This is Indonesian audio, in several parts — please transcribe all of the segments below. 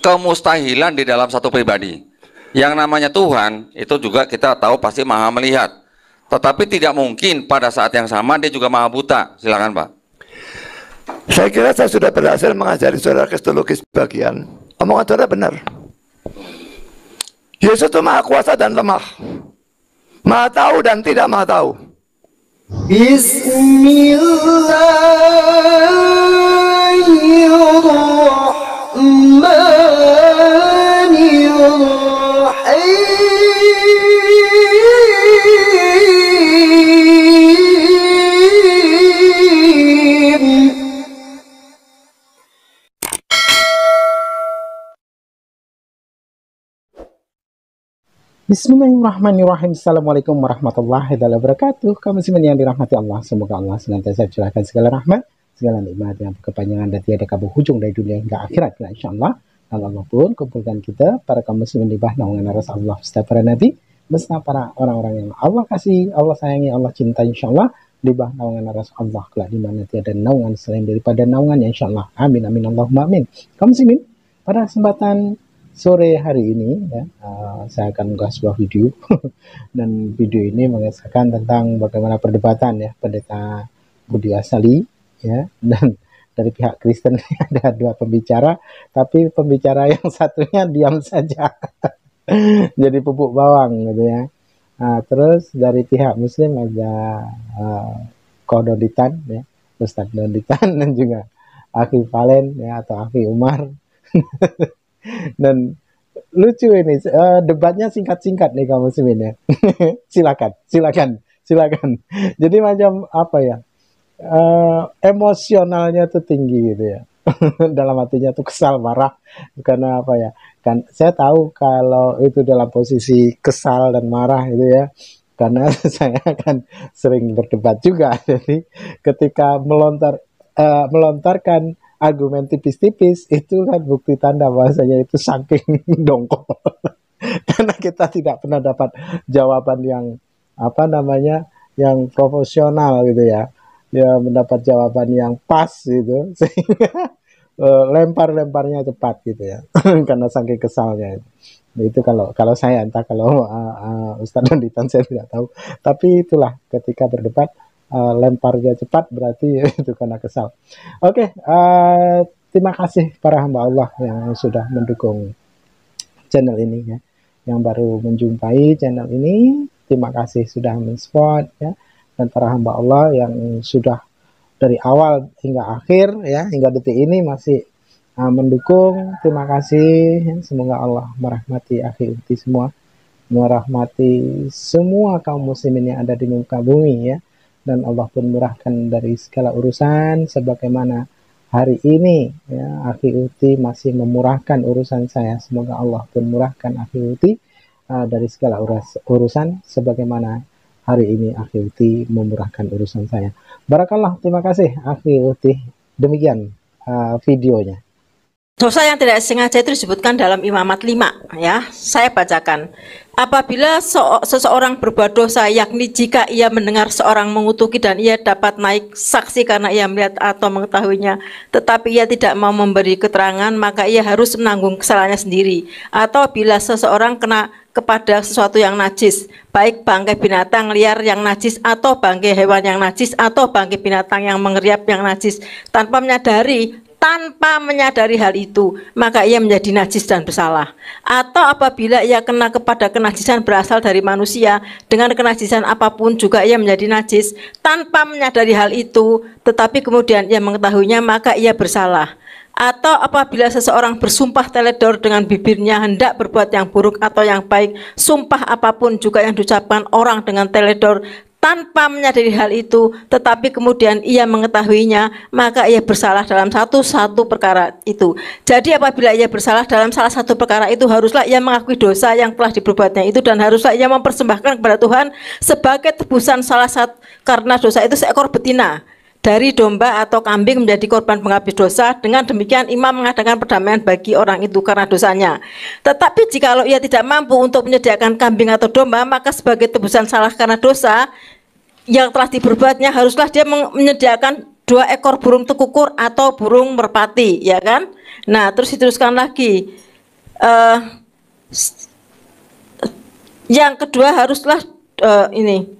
kemustahilan di dalam satu pribadi. Yang namanya Tuhan itu juga kita tahu pasti maha melihat. Tetapi tidak mungkin pada saat yang sama dia juga maha buta. Silakan Pak. Saya kira saya sudah berhasil mengajari saudara kristologis bagian. Omongan saudara benar. Yesus itu maha kuasa dan lemah. Maha tahu dan tidak maha tahu. Bismillahirrahmanirrahim. Assalamualaikum warahmatullahi wabarakatuh. Kaum muslimin yang dirahmati Allah, semoga Allah senantiasa curahkan segala rahmat, segala nikmat yang berkepanjangan dan tiada kabur hujung dari dunia hingga akhirat. Insyaallah, Allah pun kumpulkan kita para kaum muslimin di bawah naungan Rasulullah beserta para nabi, beserta para orang-orang yang Allah kasih, Allah sayangi, Allah cinta, insyaallah di bawah naungan Rasulullah kelak di mana tiada naungan selain daripada naungannya, insyaallah. Amin amin Allahumma amin. Kaum muslimin, pada kesempatan sore hari ini ya, saya akan mengunggah sebuah video dan video ini mengisahkan tentang bagaimana perdebatan ya Pendeta Budi Asali ya, dan dari pihak Kristen ada dua pembicara, tapi pembicara yang satunya diam saja jadi pupuk bawang gitu ya. Terus dari pihak Muslim ada Ko Doditan ya, Ustadz Doditan, dan juga Akhi Valen ya atau Akhi Umar. Dan lucu ini debatnya singkat-singkat nih kamu muslimin ya. silakan. Jadi macam apa ya, emosionalnya tuh tinggi gitu ya. Dalam hatinya tuh kesal, marah karena apa ya, kan saya tahu kalau itu dalam posisi kesal dan marah itu ya, karena saya kan sering berdebat juga. Jadi ketika melontarkan argumen tipis-tipis itu kan bukti tanda bahwasanya itu saking dongkol. Karena kita tidak pernah dapat jawaban yang apa namanya, yang profesional gitu ya. Ya mendapat jawaban yang pas gitu, sehingga lempar-lemparnya cepat gitu ya. Karena saking kesalnya itu. Itu kalau saya, entah kalau Ustadz Danditan saya tidak tahu. Tapi itulah ketika berdebat lemparnya cepat berarti itu karena kesal. Oke, terima kasih para hamba Allah yang sudah mendukung channel ini ya, yang baru menjumpai channel ini. Terima kasih sudah mensupport ya, dan para hamba Allah yang sudah dari awal hingga akhir ya, hingga detik ini masih mendukung. Terima kasih. Semoga Allah merahmati akhi ukti semua, merahmati semua kaum muslimin yang ada di muka bumi ya. Dan Allah pun murahkan dari segala urusan, sebagaimana hari ini ya, Akhi Uti masih memurahkan urusan saya. Semoga Allah pun murahkan Akhi Uti dari segala urusan, sebagaimana hari ini Akhi Uti memurahkan urusan saya. Barakallah, terima kasih Akhi Uti. Demikian videonya. Dosa yang tidak sengaja itu disebutkan dalam Imamat 5 ya. Saya bacakan. Apabila seseorang berbuat dosa, yakni jika ia mendengar seorang mengutuki dan ia dapat naik saksi karena ia melihat atau mengetahuinya, tetapi ia tidak mau memberi keterangan, maka ia harus menanggung kesalahannya sendiri. Atau bila seseorang kena kepada sesuatu yang najis, baik bangkai binatang liar yang najis atau bangkai hewan yang najis atau bangkai binatang yang mengeriap yang najis, tanpa menyadari hal itu, maka ia menjadi najis dan bersalah. Atau apabila ia kena kepada kenajisan berasal dari manusia, dengan kenajisan apapun juga ia menjadi najis tanpa menyadari hal itu, tetapi kemudian ia mengetahuinya, maka ia bersalah. Atau apabila seseorang bersumpah teledor dengan bibirnya hendak berbuat yang buruk atau yang baik, sumpah apapun juga yang diucapkan orang dengan teledor tanpa menyadari hal itu, tetapi kemudian ia mengetahuinya, maka ia bersalah dalam satu perkara itu. Jadi apabila ia bersalah dalam salah satu perkara itu, haruslah ia mengakui dosa yang telah diperbuatnya itu, dan haruslah ia mempersembahkan kepada Tuhan sebagai tebusan salah satu, karena dosa itu seekor betina dari domba atau kambing menjadi korban penghabis dosa. Dengan demikian imam mengadakan perdamaian bagi orang itu karena dosanya. Tetapi jikalau ia tidak mampu untuk menyediakan kambing atau domba, maka sebagai tebusan salah karena dosa yang telah diperbuatnya, haruslah dia menyediakan 2 ekor burung tekukur atau burung merpati, ya kan? Nah, terus diteruskan lagi. Yang kedua haruslah ini.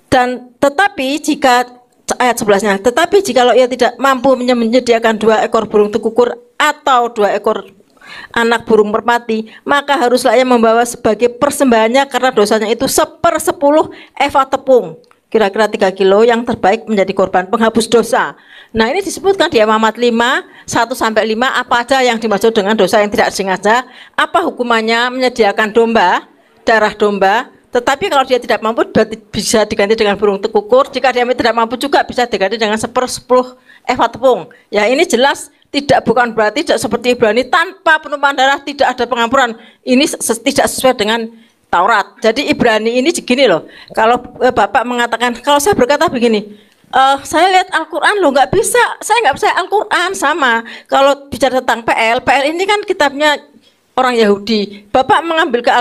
Dan tetapi jika ayat 11-nya, tetapi jikalau ia tidak mampu menyediakan 2 ekor burung tekukur atau 2 ekor anak burung merpati, maka haruslah ia membawa sebagai persembahannya karena dosanya itu 1/10 eva tepung, kira-kira 3 kilo, yang terbaik menjadi korban penghapus dosa. Nah, ini disebutkan di Imamat 5, 1-5, apa aja yang dimaksud dengan dosa yang tidak sengaja, apa hukumannya, menyediakan domba, darah domba. Tetapi kalau dia tidak mampu berarti bisa diganti dengan burung tekukur. Jika dia tidak mampu juga bisa diganti dengan 1/10 eva tepung. Ya, ini jelas bukan berarti tidak seperti Ibrani tanpa penumpahan darah tidak ada pengampunan. Ini tidak sesuai dengan Taurat. Jadi Ibrani ini begini loh. Kalau Bapak mengatakan, kalau saya berkata begini, saya lihat Al-Quran loh, nggak bisa, saya nggak percaya Al-Quran. Sama kalau bicara tentang PL ini kan kitabnya orang Yahudi. Bapak mengambil ke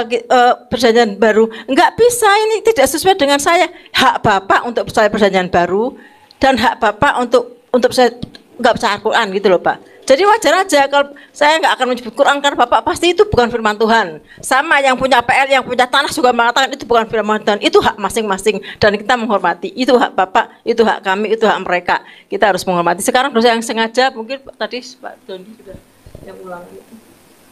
perjanjian baru, nggak bisa, ini tidak sesuai dengan saya. Hak Bapak untuk percaya perjanjian baru dan hak Bapak untuk percaya nggak percaya Al-Quran gitu loh Pak. Jadi wajar aja kalau saya nggak akan menyebut Quran karena Bapak pasti itu bukan firman Tuhan. Sama yang punya PL, yang punya tanah juga mengatakan itu bukan firman Tuhan. Itu hak masing-masing dan kita menghormati. Itu hak Bapak, itu hak kami, itu hak mereka. Kita harus menghormati. Sekarang dosa yang sengaja mungkin tadi Pak Doni sudah yang ulang itu.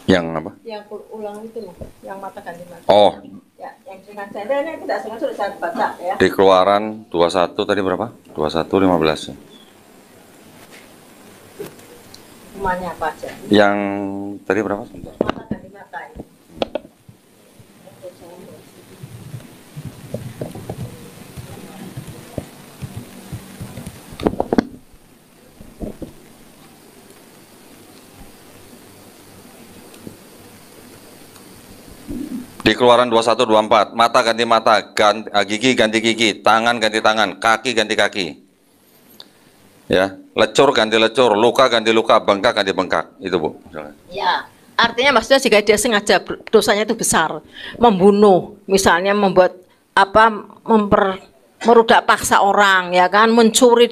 Yang apa? Yang ulang itu loh, yang mata ganti mata. Oh. Ya, yang sengaja. Ini tidak sengaja sudah saya baca ya. Di Keluaran 21 tadi berapa? 21:15. Hukumannya apa aja? Yang tadi berapa? Sebentar. Mata ganti mata ini. Di Keluaran 21:24, mata ganti mata, gigi ganti gigi, tangan ganti tangan, kaki ganti kaki. Ya, lecur ganti lecur, luka ganti luka, bengkak ganti bengkak. Itu Bu. Ya, artinya maksudnya jika dia sengaja dosanya itu besar, membunuh, misalnya membuat merudak paksa orang, ya kan, mencuri,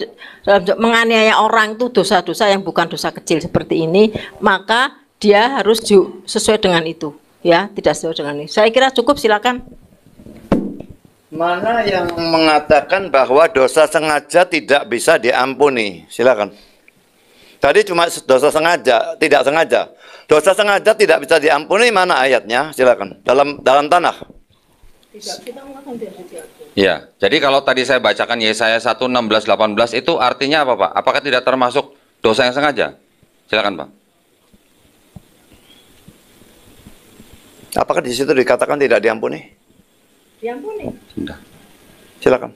menganiaya orang, itu dosa-dosa yang bukan dosa kecil seperti ini, maka dia harus sesuai dengan itu. Ya, tidak sesuai dengan ini. Saya kira cukup, silakan. Mana yang mengatakan bahwa dosa sengaja tidak bisa diampuni? Silakan. Tadi cuma dosa sengaja, tidak sengaja. Dosa sengaja tidak bisa diampuni, mana ayatnya? Silakan. Dalam tanah. Ya, jadi kalau tadi saya bacakan Yesaya 1:16-18 itu artinya apa Pak? Apakah tidak termasuk dosa yang sengaja? Silakan Pak. Apakah di situ dikatakan tidak diampuni? Diampuni. Sudah. Silakan.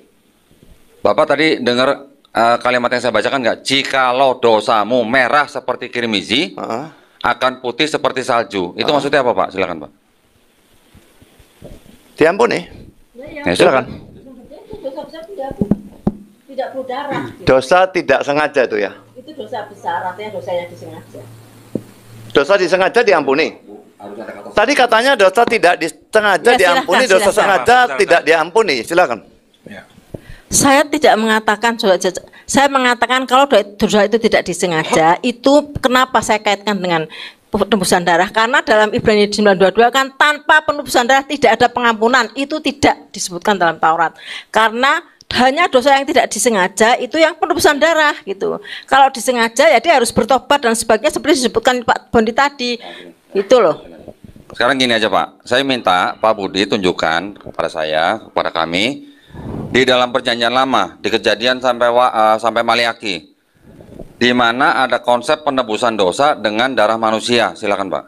Bapak tadi dengar kalimat yang saya bacakan nggak? Jikalau dosamu merah seperti kirmizi, akan putih seperti salju. Itu maksudnya apa Pak? Silakan Pak. Diampuni. Ya, Silakan. Dosa besar tidak perlu darah. Dosa tidak sengaja itu ya. Itu dosa besar, artinya dosa yang disengaja. Dosa disengaja diampuni. Tadi katanya dosa tidak disengaja Ya, diampuni, silakan, dosa silakan. sengaja tidak diampuni. Silakan. Saya tidak mengatakan, saya mengatakan kalau dosa itu tidak disengaja, itu kenapa saya kaitkan dengan penebusan darah? Karena dalam Ibrani 9:22 kan tanpa penebusan darah tidak ada pengampunan. Itu tidak disebutkan dalam Taurat. Karena hanya dosa yang tidak disengaja itu yang penebusan darah gitu. Kalau disengaja ya dia harus bertobat dan sebagainya seperti disebutkan Pak Bondi tadi. Itu loh. Sekarang gini aja Pak, saya minta Pak Budi tunjukkan kepada saya, kepada kami di dalam perjanjian lama, di Kejadian sampai Maliaki, di mana ada konsep penebusan dosa dengan darah manusia. Silakan Pak.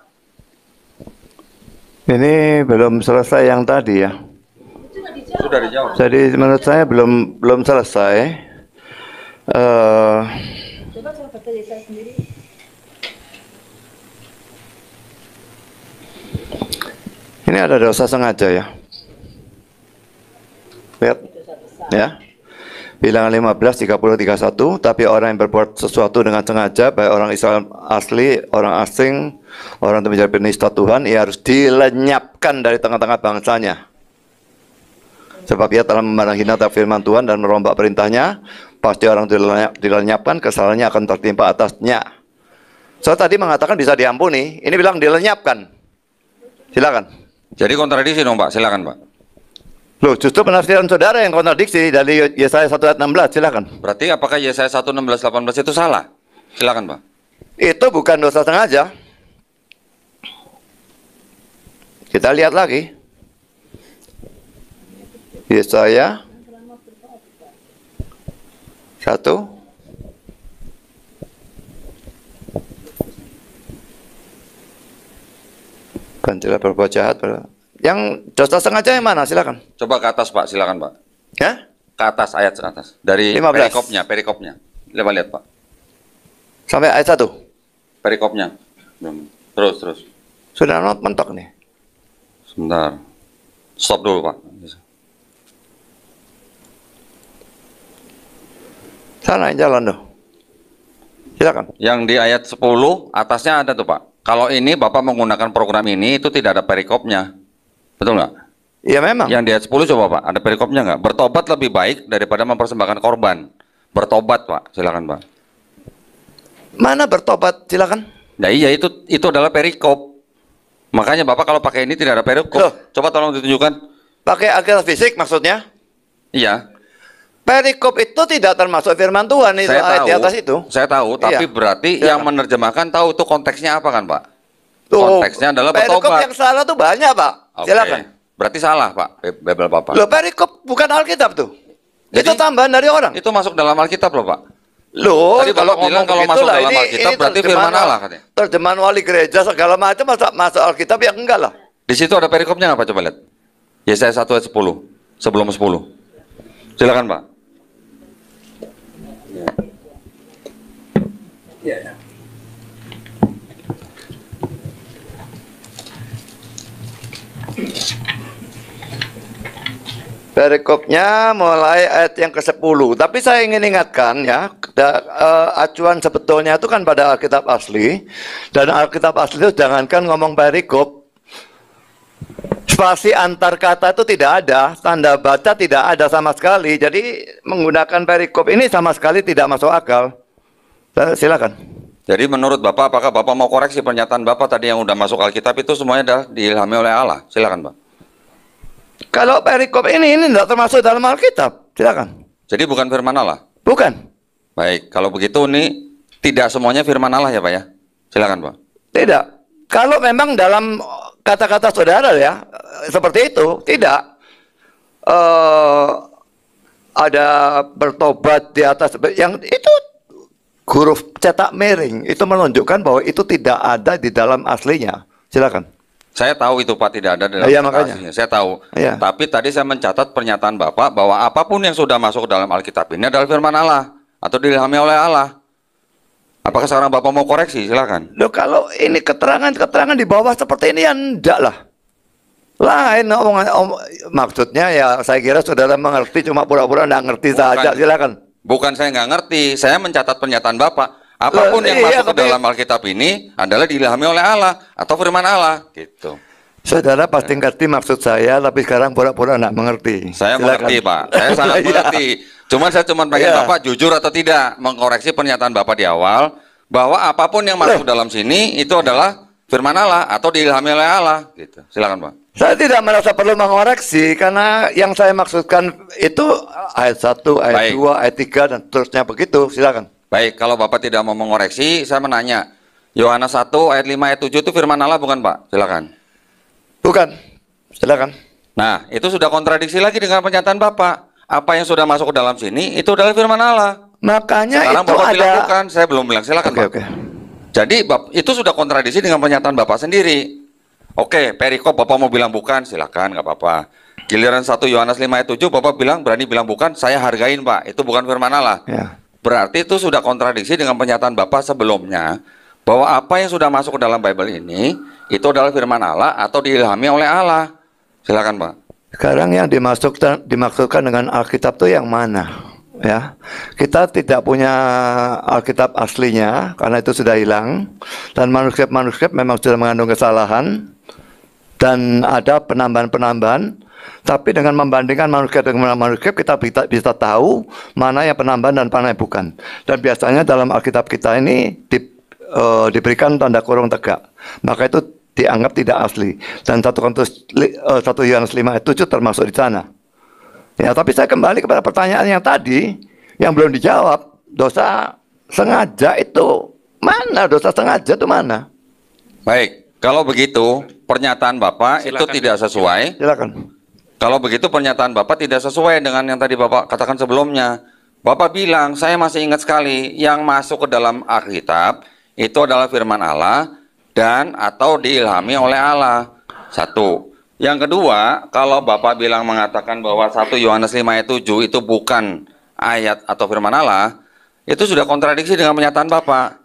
Ini belum selesai yang tadi ya. Sudah dijawab. Jadi menurut saya belum selesai. Coba saya baca Yesaya sendiri. Ini ada dosa sengaja ya. Lihat. Ya. Bilangan 15, 30, 31. Tapi orang yang berbuat sesuatu dengan sengaja, baik orang Israel asli, orang asing, orang yang menjadi penista Tuhan, ia harus dilenyapkan dari tengah-tengah bangsanya. Sebab ia telah memandang hina terhadap firman Tuhan dan merombak perintahnya. pasti orang dilenyapkan, kesalahannya akan tertimpa atasnya. Saya tadi mengatakan bisa diampuni, ini bilang dilenyapkan. Silakan. Jadi kontradiksi dong Pak, silakan Pak. Loh, justru penafsiran saudara yang kontradiksi dari Yesaya 1 ayat 16, silakan. Berarti apakah Yesaya 1, 16, 18 itu salah? Silakan Pak. Itu bukan dosa sengaja. Kita lihat lagi. Yesaya 1. Gantilah berbuat jahat. Yang dosa sengaja yang mana? Silakan. Coba ke atas Pak, silakan Pak. Ya? Ke atas, ayat ke atas. Dari 15. perikopnya. Lihat Pak. Sampai ayat 1. Perikopnya. Terus. Sudah mentok nih. Sebentar. Stop dulu Pak. Sana yang jalan tuh. Silakan. Yang di ayat 10 atasnya ada tuh Pak. Kalau ini Bapak menggunakan program ini itu tidak ada perikopnya. Betul nggak? Iya memang. Yang di ayat 10 coba Pak, ada perikopnya nggak? Bertobat lebih baik daripada mempersembahkan korban. Bertobat Pak, silakan Pak. Mana bertobat? Silakan. Nah iya itu adalah perikop. Makanya Bapak kalau pakai ini tidak ada perikop. Loh. Coba tolong ditunjukkan. Pakai Alkitab fisik maksudnya? Iya. Perikop itu tidak termasuk firman Tuhan itu ayat di atas itu. Saya tahu, tapi Iya. berarti Silakan. yang menerjemahkan tahu itu konteksnya apa kan Pak? Tuh, Konteksnya adalah perikop bertobat. yang salah tuh banyak, Pak. Oke. Silakan. Berarti salah Pak, Bible Bapak. Loh, perikop bukan Alkitab tuh. Jadi- itu tambahan dari orang. Itu masuk dalam Alkitab loh Pak. Loh, Tadi Bapak bilang kalau masuk dalam Alkitab berarti firman Allah katanya. Terjemahan wali gereja segala macam masuk Alkitab ya enggak lah. Di situ ada perikopnya nggak Pak? Coba lihat. Yesaya 1 ayat 10. Sebelum 10. Silakan Pak. Perikopnya mulai ayat yang ke-10. Tapi saya ingin ingatkan ya, acuan sebetulnya itu kan pada Alkitab asli. Dan Alkitab asli itu jangankan ngomong perikop, spasi antar kata itu tidak ada, tanda baca tidak ada sama sekali. Jadi menggunakan perikop ini sama sekali tidak masuk akal. Silakan. Jadi menurut Bapak, apakah Bapak mau koreksi pernyataan Bapak tadi yang udah masuk Alkitab itu semuanya adalah diilhami oleh Allah? Silakan Pak. Kalau perikop ini tidak termasuk dalam Alkitab. Silakan. Jadi bukan firman Allah? Bukan. Baik, kalau begitu ini tidak semuanya firman Allah ya Pak ya? Silakan Pak. Tidak. Kalau memang dalam kata-kata saudara ya, seperti itu, tidak. Ada bertobat di atas, yang itu huruf cetak miring, itu menunjukkan bahwa itu tidak ada di dalam aslinya. Silakan. Saya tahu itu Pak tidak ada dalam Iya, kitab makanya. aslinya. Saya tahu. Iya. Tapi tadi saya mencatat pernyataan Bapak bahwa apapun yang sudah masuk ke dalam Alkitab ini adalah firman Allah atau diilhami oleh Allah. Apakah sekarang Bapak mau koreksi? Silakan. Loh, kalau ini keterangan-keterangan di bawah seperti ini ya enggak lah. Lain maksudnya ya saya kira saudara mengerti cuma pura-pura enggak ngerti saja. Silakan. Bukan saya nggak ngerti, saya mencatat pernyataan Bapak. Apapun yang Iya, masuk ke tapi- dalam Alkitab ini adalah diilhami oleh Allah atau firman Allah, gitu. Saudara pasti ngerti maksud saya, tapi sekarang pura-pura enggak mengerti. Saya Silakan. mengerti Pak, saya sangat Iya. mengerti. Cuman saya cuma pengen Iya. Bapak jujur atau tidak mengkoreksi pernyataan Bapak di awal bahwa apapun yang masuk dalam sini itu adalah firman Allah atau diilhami oleh Allah, gitu. Silakan Pak. Saya tidak merasa perlu mengoreksi karena yang saya maksudkan itu ayat 1, ayat Baik. 2, ayat 3 dan seterusnya begitu. Silakan. Baik, kalau Bapak tidak mau mengoreksi, saya menanya. Yohanes 1 ayat 5 ayat 7 itu firman Allah bukan Pak? Silakan. Bukan. Silakan. Nah, itu sudah kontradiksi lagi dengan pernyataan Bapak. Apa yang sudah masuk ke dalam sini itu adalah firman Allah. Makanya Sekarang itu Bapak bilang ada. bukan, saya belum bilang. Silakan Oke, Pak. oke. Jadi itu sudah kontradiksi dengan pernyataan Bapak sendiri. Oke, perikop Bapak mau bilang bukan, silakan, nggak apa-apa. Giliran 1 Yohanes 5 ayat 7 Bapak berani bilang bukan, saya hargain Pak. Itu bukan firman Allah. Ya. Berarti itu sudah kontradiksi dengan pernyataan Bapak sebelumnya bahwa apa yang sudah masuk ke dalam Bible ini itu adalah firman Allah atau diilhami oleh Allah. Silakan Pak. Sekarang yang dimaksudkan dengan Alkitab itu yang mana? Ya, kita tidak punya Alkitab aslinya karena itu sudah hilang dan manuskrip-manuskrip memang sudah mengandung kesalahan dan ada penambahan-penambahan. Tapi dengan membandingkan manuskrip dengan manuskrip, kita bisa tahu mana yang penambahan dan mana yang bukan. Dan biasanya dalam Alkitab kita ini diberikan tanda kurung tegak. Maka itu dianggap tidak asli. Dan 1 Yohanes 5 ayat 7 termasuk di sana. Ya, tapi saya kembali kepada pertanyaan yang tadi, yang belum dijawab. Dosa sengaja itu mana? Dosa sengaja itu mana? Baik, kalau begitu pernyataan Bapak Silakan. itu tidak sesuai. Silakan. Kalau begitu pernyataan Bapak tidak sesuai dengan yang tadi Bapak katakan sebelumnya. Bapak bilang, saya masih ingat sekali, yang masuk ke dalam Alkitab itu adalah firman Allah dan atau diilhami oleh Allah. Satu. Yang kedua, kalau Bapak bilang mengatakan bahwa 1 Yohanes 5 ayat 7 itu bukan ayat atau firman Allah, itu sudah kontradiksi dengan pernyataan Bapak.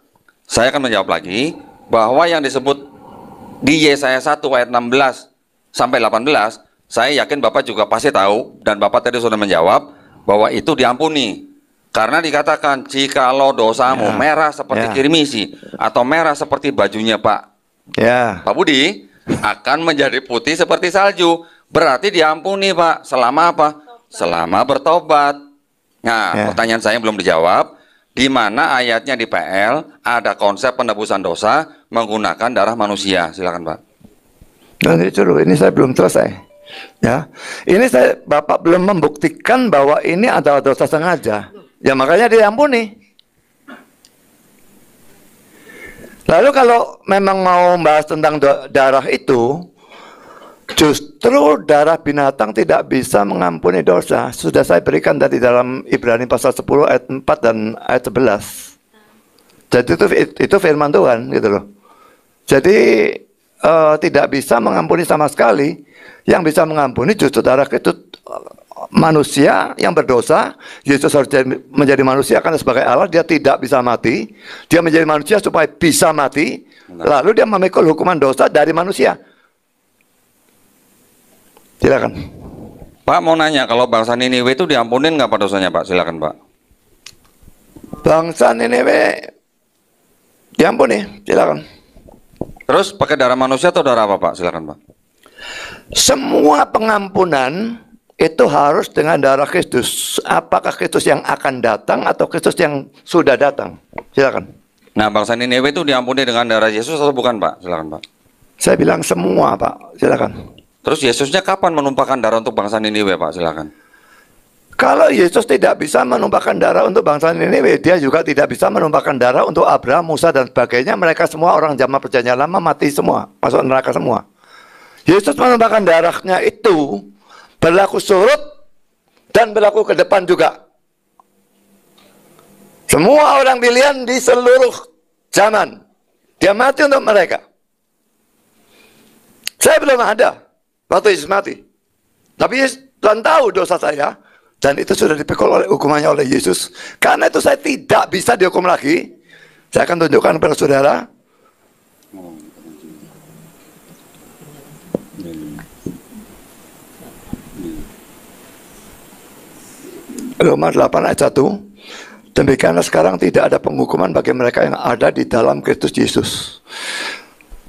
Saya akan menjawab lagi bahwa yang disebut di Yesaya 1 ayat 16 sampai 18, saya yakin Bapak juga pasti tahu, dan Bapak tadi sudah menjawab bahwa itu diampuni. Karena dikatakan, jikalau dosamu merah seperti kirmisi, atau merah seperti bajunya Pak Budi, akan menjadi putih seperti salju. Berarti diampuni Pak, selama apa? Selama bertobat. Nah, pertanyaan saya belum dijawab. Di mana ayatnya di PL ada konsep penebusan dosa menggunakan darah manusia? Silakan Pak. Nanti dulu, ini saya belum selesai. Ya, ini Bapak belum membuktikan bahwa ini adalah dosa sengaja. Ya makanya diampuni. Lalu kalau memang mau membahas tentang darah itu, justru darah binatang tidak bisa mengampuni dosa. Sudah saya berikan tadi dalam Ibrani pasal 10 ayat 4 dan ayat 11. Jadi itu firman Tuhan gitu loh. Jadi tidak bisa mengampuni sama sekali. Yang bisa mengampuni justru darah itu manusia yang berdosa. Yesus harus menjadi manusia karena sebagai Allah dia tidak bisa mati. Dia menjadi manusia supaya bisa mati. Lalu dia memikul hukuman dosa dari manusia. Silakan. Pak mau nanya, kalau bangsa Niniwe itu diampunin nggak Pak dosanya Pak? Silakan Pak. Bangsa Niniwe diampuni, silakan. Terus pakai darah manusia atau darah apa Pak? Silakan Pak. Semua pengampunan itu harus dengan darah Kristus. Apakah Kristus yang akan datang atau Kristus yang sudah datang? Silakan. Nah, bangsa Niniwe itu diampuni dengan darah Yesus atau bukan Pak? Silakan Pak. Saya bilang semua Pak, silakan. Terus Yesusnya kapan menumpahkan darah untuk bangsa Niniwe Pak? Silakan. Kalau Yesus tidak bisa menumpahkan darah untuk bangsa Niniwe, dia juga tidak bisa menumpahkan darah untuk Abraham, Musa dan sebagainya. Mereka semua orang zaman perjanjian lama mati semua, masuk neraka semua. Yesus menumpahkan darahnya itu berlaku surut dan berlaku ke depan juga. Semua orang pilihan di seluruh zaman, dia mati untuk mereka. Saya belum ada waktu Yesus mati, tapi Tuhan tahu dosa saya, dan itu sudah dipikul oleh hukumannya oleh Yesus. Karena itu saya tidak bisa dihukum lagi. Saya akan tunjukkan kepada saudara. Roma 8 ayat 1. Demikianlah sekarang tidak ada penghukuman bagi mereka yang ada di dalam Kristus Yesus.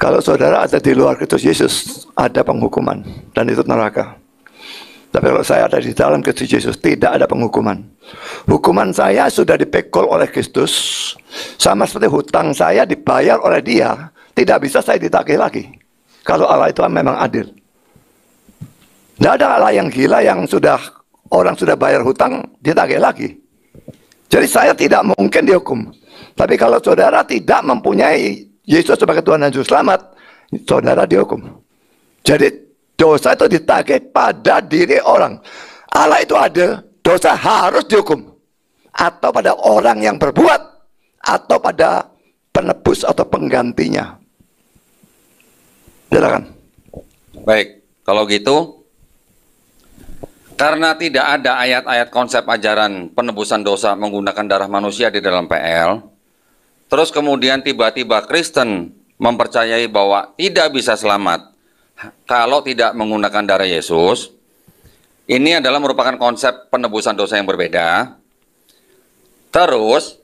Kalau saudara ada di luar Kristus Yesus, ada penghukuman, dan itu neraka. Tapi kalau saya ada di dalam Kristus Yesus, tidak ada penghukuman. Hukuman saya sudah dipikul oleh Kristus, sama seperti hutang saya dibayar oleh Dia, tidak bisa saya ditagih lagi. Kalau Allah itu memang adil. Tidak ada Allah yang gila yang orang sudah bayar hutang, ditagih lagi. Jadi saya tidak mungkin dihukum. Tapi kalau saudara tidak mempunyai Yesus sebagai Tuhan dan Juru Selamat, saudara dihukum. Jadi dosa itu ditagih pada diri orang. Allah itu adil, dosa harus dihukum. Atau pada orang yang berbuat, atau pada penebus atau penggantinya. Silakan. Baik, kalau gitu, karena tidak ada ayat-ayat konsep ajaran penebusan dosa menggunakan darah manusia di dalam PL, terus kemudian tiba-tiba Kristen mempercayai bahwa tidak bisa selamat kalau tidak menggunakan darah Yesus, ini adalah merupakan konsep penebusan dosa yang berbeda. Terus,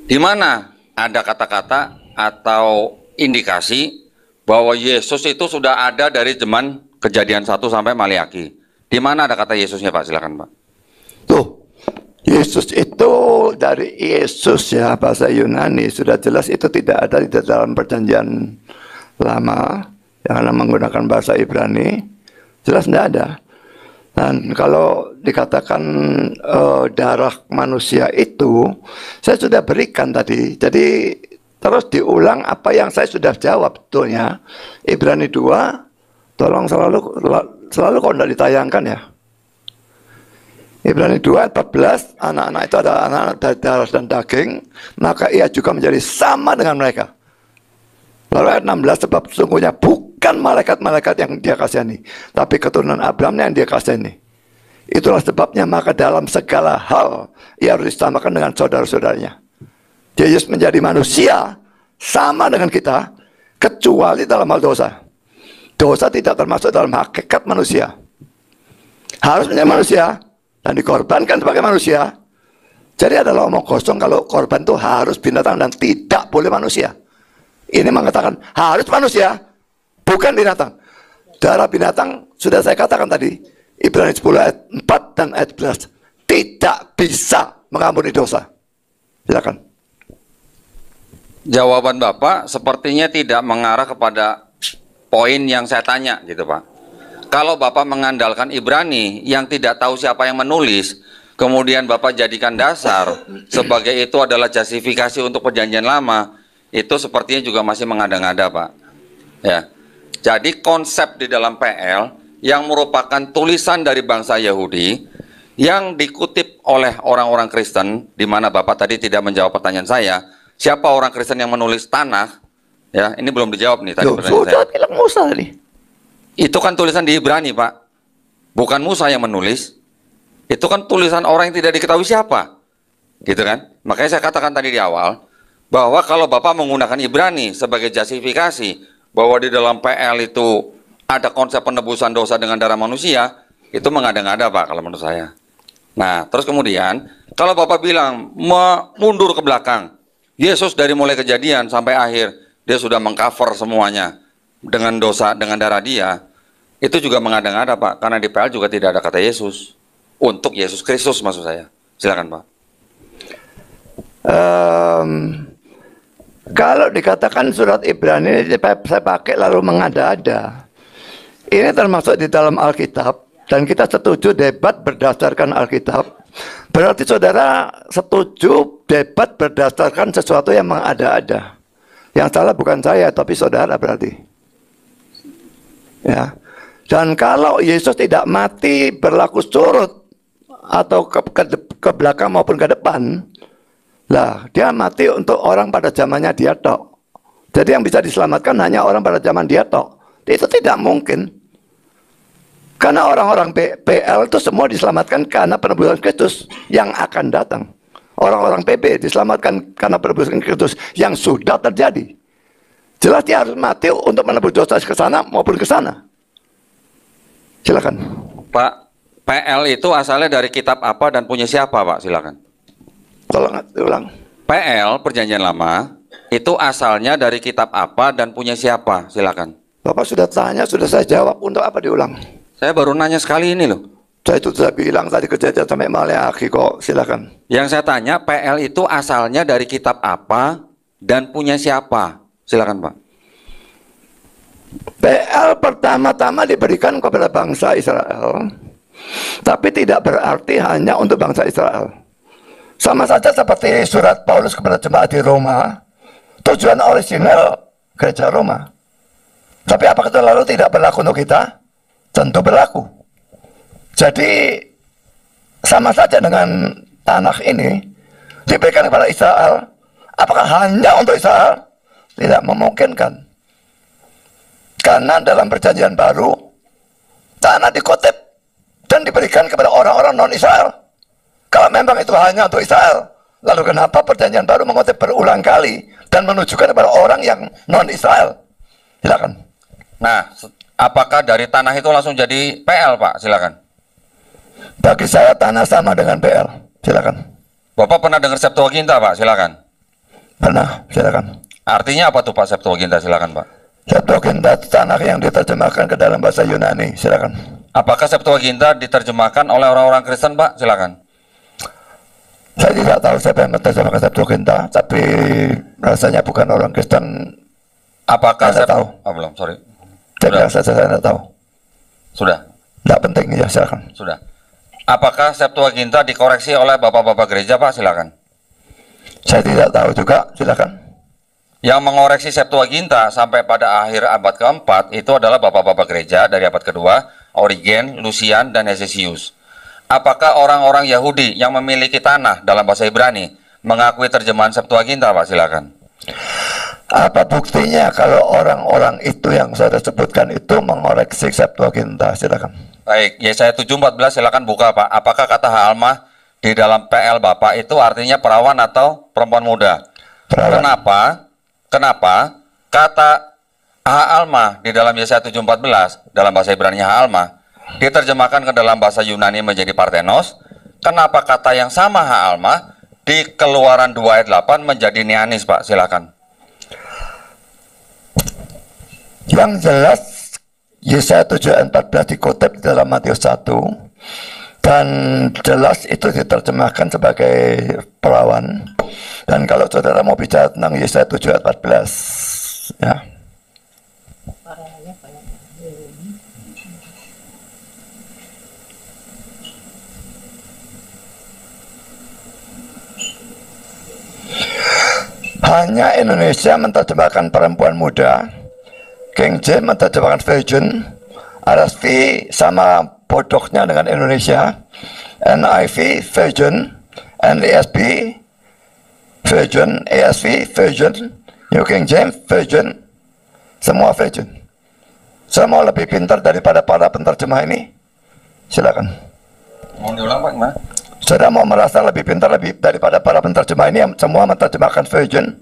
di mana ada kata-kata atau indikasi bahwa Yesus itu sudah ada dari zaman Kejadian 1 sampai Maliaki. Di mana ada kata Yesusnya, Pak? Silakan, Pak. Tuh, Yesus itu dari Yesus ya, bahasa Yunani sudah jelas itu tidak ada di dalam perjanjian lama yang menggunakan bahasa Ibrani, jelas tidak ada. Dan kalau dikatakan darah manusia itu, saya sudah berikan tadi. Jadi terus diulang apa yang saya sudah jawab betulnya. Ibrani 2, tolong selalu kalau tidak ditayangkan ya. Ibrani 2 ayat 14, anak-anak itu adalah anak-anak dari darah dan daging, maka ia juga menjadi sama dengan mereka. Lalu ayat 16, sebab sesungguhnya bukan malaikat-malaikat yang dia kasihani, tapi keturunan Abrahamnya yang dia kasihani. Itulah sebabnya maka dalam segala hal ia harus disamakan dengan saudara-saudaranya. Yesus menjadi manusia sama dengan kita, kecuali dalam hal dosa. Dosa tidak termasuk dalam hakikat manusia. Harus menjadi manusia dan dikorbankan sebagai manusia. Jadi adalah omong kosong kalau korban itu harus binatang dan tidak boleh manusia. Ini mengatakan harus manusia, bukan binatang. Darah binatang sudah saya katakan tadi, Ibrani 10 ayat 4 dan ayat 11, tidak bisa mengampuni dosa. Silakan. Jawaban Bapak sepertinya tidak mengarah kepada poin yang saya tanya gitu, Pak. Kalau Bapak mengandalkan Ibrani yang tidak tahu siapa yang menulis, kemudian Bapak jadikan dasar sebagai itu adalah justifikasi untuk perjanjian lama, itu sepertinya juga masih mengada-ngada, Pak. Ya. Jadi konsep di dalam PL yang merupakan tulisan dari bangsa Yahudi yang dikutip oleh orang-orang Kristen, di mana Bapak tadi tidak menjawab pertanyaan saya, siapa orang Kristen yang menulis Tanakh? Ya, ini belum dijawab nih tadi pertanyaan saya. Sudah bilang Musa nih. Itu kan tulisan di Ibrani, Pak. Bukan Musa yang menulis. Itu kan tulisan orang yang tidak diketahui siapa. Gitu kan? Makanya saya katakan tadi di awal, bahwa kalau Bapak menggunakan Ibrani sebagai justifikasi, bahwa di dalam PL itu ada konsep penebusan dosa dengan darah manusia, itu mengada-ngada, Pak, kalau menurut saya. Nah, terus kemudian, kalau Bapak bilang, mundur ke belakang, Yesus dari mulai kejadian sampai akhir, dia sudah mengcover semuanya dengan dosa, dengan darah dia, itu juga mengada-ngada, Pak, karena di PL juga tidak ada kata Yesus. Untuk Yesus Kristus maksud saya. Silakan, Pak. Kalau dikatakan surat Ibrani saya pakai lalu mengada-ada, ini termasuk di dalam Alkitab, dan kita setuju debat berdasarkan Alkitab. Berarti saudara setuju debat berdasarkan sesuatu yang mengada-ada. Yang salah bukan saya, tapi saudara berarti. Ya. Dan kalau Yesus tidak mati berlaku surut atau ke belakang maupun ke depan, lah dia mati untuk orang pada zamannya dia tok. Jadi yang bisa diselamatkan hanya orang pada zaman dia tok. Itu tidak mungkin. Karena orang-orang PL itu semua diselamatkan karena penebusan Kristus yang akan datang. Orang-orang PB diselamatkan karena penebusan Kristus yang sudah terjadi. Jelas dia harus mati untuk menebus dosa ke sana maupun ke sana. Silakan. Pak, PL itu asalnya dari kitab apa dan punya siapa, Pak? Silakan. Tolong ulang. PL, Perjanjian Lama, itu asalnya dari kitab apa dan punya siapa? Silakan. Bapak sudah tanya, sudah saya jawab. Untuk apa diulang? Saya baru nanya sekali ini loh. Saya itu sudah bilang tadi kejadian sampai Maliaki kok. Silakan. Yang saya tanya, PL itu asalnya dari kitab apa dan punya siapa? Silakan, Pak. PL pertama-tama diberikan kepada bangsa Israel, tapi tidak berarti hanya untuk bangsa Israel. Sama saja seperti surat Paulus kepada jemaat di Roma, tujuan orisinal gereja Roma. Tapi apakah itu lalu tidak berlaku untuk kita? Tentu berlaku. Jadi sama saja dengan Tanakh ini diberikan kepada Israel. Apakah hanya untuk Israel? Tidak memungkinkan. Karena dalam perjanjian baru, Tanakh dikutip dan diberikan kepada orang-orang non-Israel. Kalau memang itu hanya untuk Israel, lalu kenapa perjanjian baru mengutip berulang kali dan menunjukkan kepada orang yang non-Israel? Silakan. Nah, apakah dari Tanakh itu langsung jadi PL, Pak? Silakan. Bagi saya Tanakh sama dengan PL. Silakan. Bapak pernah dengar Septuaginta, Pak? Silakan. Pernah. Silakan. Artinya apa tuh, Pak, Septuaginta? Silakan, Pak. Septuaginta itu tanah yang diterjemahkan ke dalam bahasa Yunani. Silakan. Apakah Septuaginta diterjemahkan oleh orang-orang Kristen, Pak? Silakan. Saya tidak tahu siapa yang menerjemahkan Septuaginta, tapi rasanya bukan orang Kristen. Apakah Saya tahu. Oh, belum, sorry. Jadi saya tidak tahu. Sudah. Tidak penting ya, silakan. Sudah. Apakah Septuaginta dikoreksi oleh bapak-bapak gereja, Pak? Silakan. Saya tidak tahu juga, silakan. Yang mengoreksi Septuaginta sampai pada akhir abad keempat itu adalah bapak-bapak gereja dari abad kedua, Origen, Lucian, dan Hesesius. Apakah orang-orang Yahudi yang memiliki tanah dalam bahasa Ibrani mengakui terjemahan Septuaginta, Pak? Silakan. Apa buktinya kalau orang-orang itu yang saya sebutkan itu mengoreksi Septuaginta? Silakan. Baik, Yesaya 7:14 silakan buka, Pak. Apakah kata Ha'almah di dalam PL Bapak itu artinya perawan atau perempuan muda? Perawan. Kenapa kata Ha'almah di dalam Yesaya 7:14 dalam bahasa Ibrani Ha'almah diterjemahkan ke dalam bahasa Yunani menjadi Parthenos? Kenapa kata yang sama Ha'almah di Keluaran 2 ayat 8 menjadi Neanis, Pak? Silakan. Yang jelas Yesaya 7 ayat 14 dikutip di dalam Matius 1 dan jelas itu diterjemahkan sebagai perawan. Dan kalau saudara mau bicara tentang Yesaya 7 ayat 14 ya. Hanya Indonesia menerjemahkan perempuan muda, King James menerjemahkan virgin, RSV sama bodohnya dengan Indonesia, NIV virgin, NESB virgin, ESV virgin, New King James virgin, semua virgin. Saya mau lebih pintar daripada para penterjemah ini. Silakan. Mau diulang, Pak? Gimana? Saudara mau merasa lebih pintar lebih daripada para penterjemah ini yang semua menerjemahkan virgin?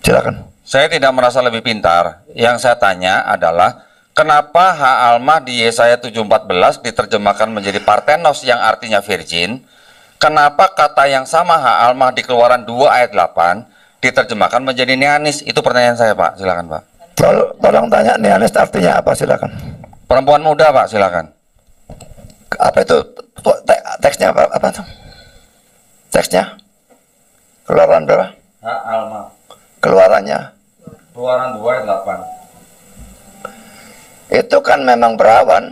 Silakan. Saya tidak merasa lebih pintar. Yang saya tanya adalah kenapa Ha'almah di Yesaya 7:14 diterjemahkan menjadi Parthenos yang artinya virgin? Kenapa kata yang sama Ha'almah di Keluaran 2 ayat 8 diterjemahkan menjadi Neanis? Itu pertanyaan saya, Pak. Silakan, Pak. Tolong tanya Neanis artinya apa? Silakan. Perempuan muda, Pak. Silakan. Apa itu teksnya apa tuh? Teksnya? Keluaran berapa? Ha'almah. Keluarannya. Keluaran 2 ayat 8. Itu kan memang perawan.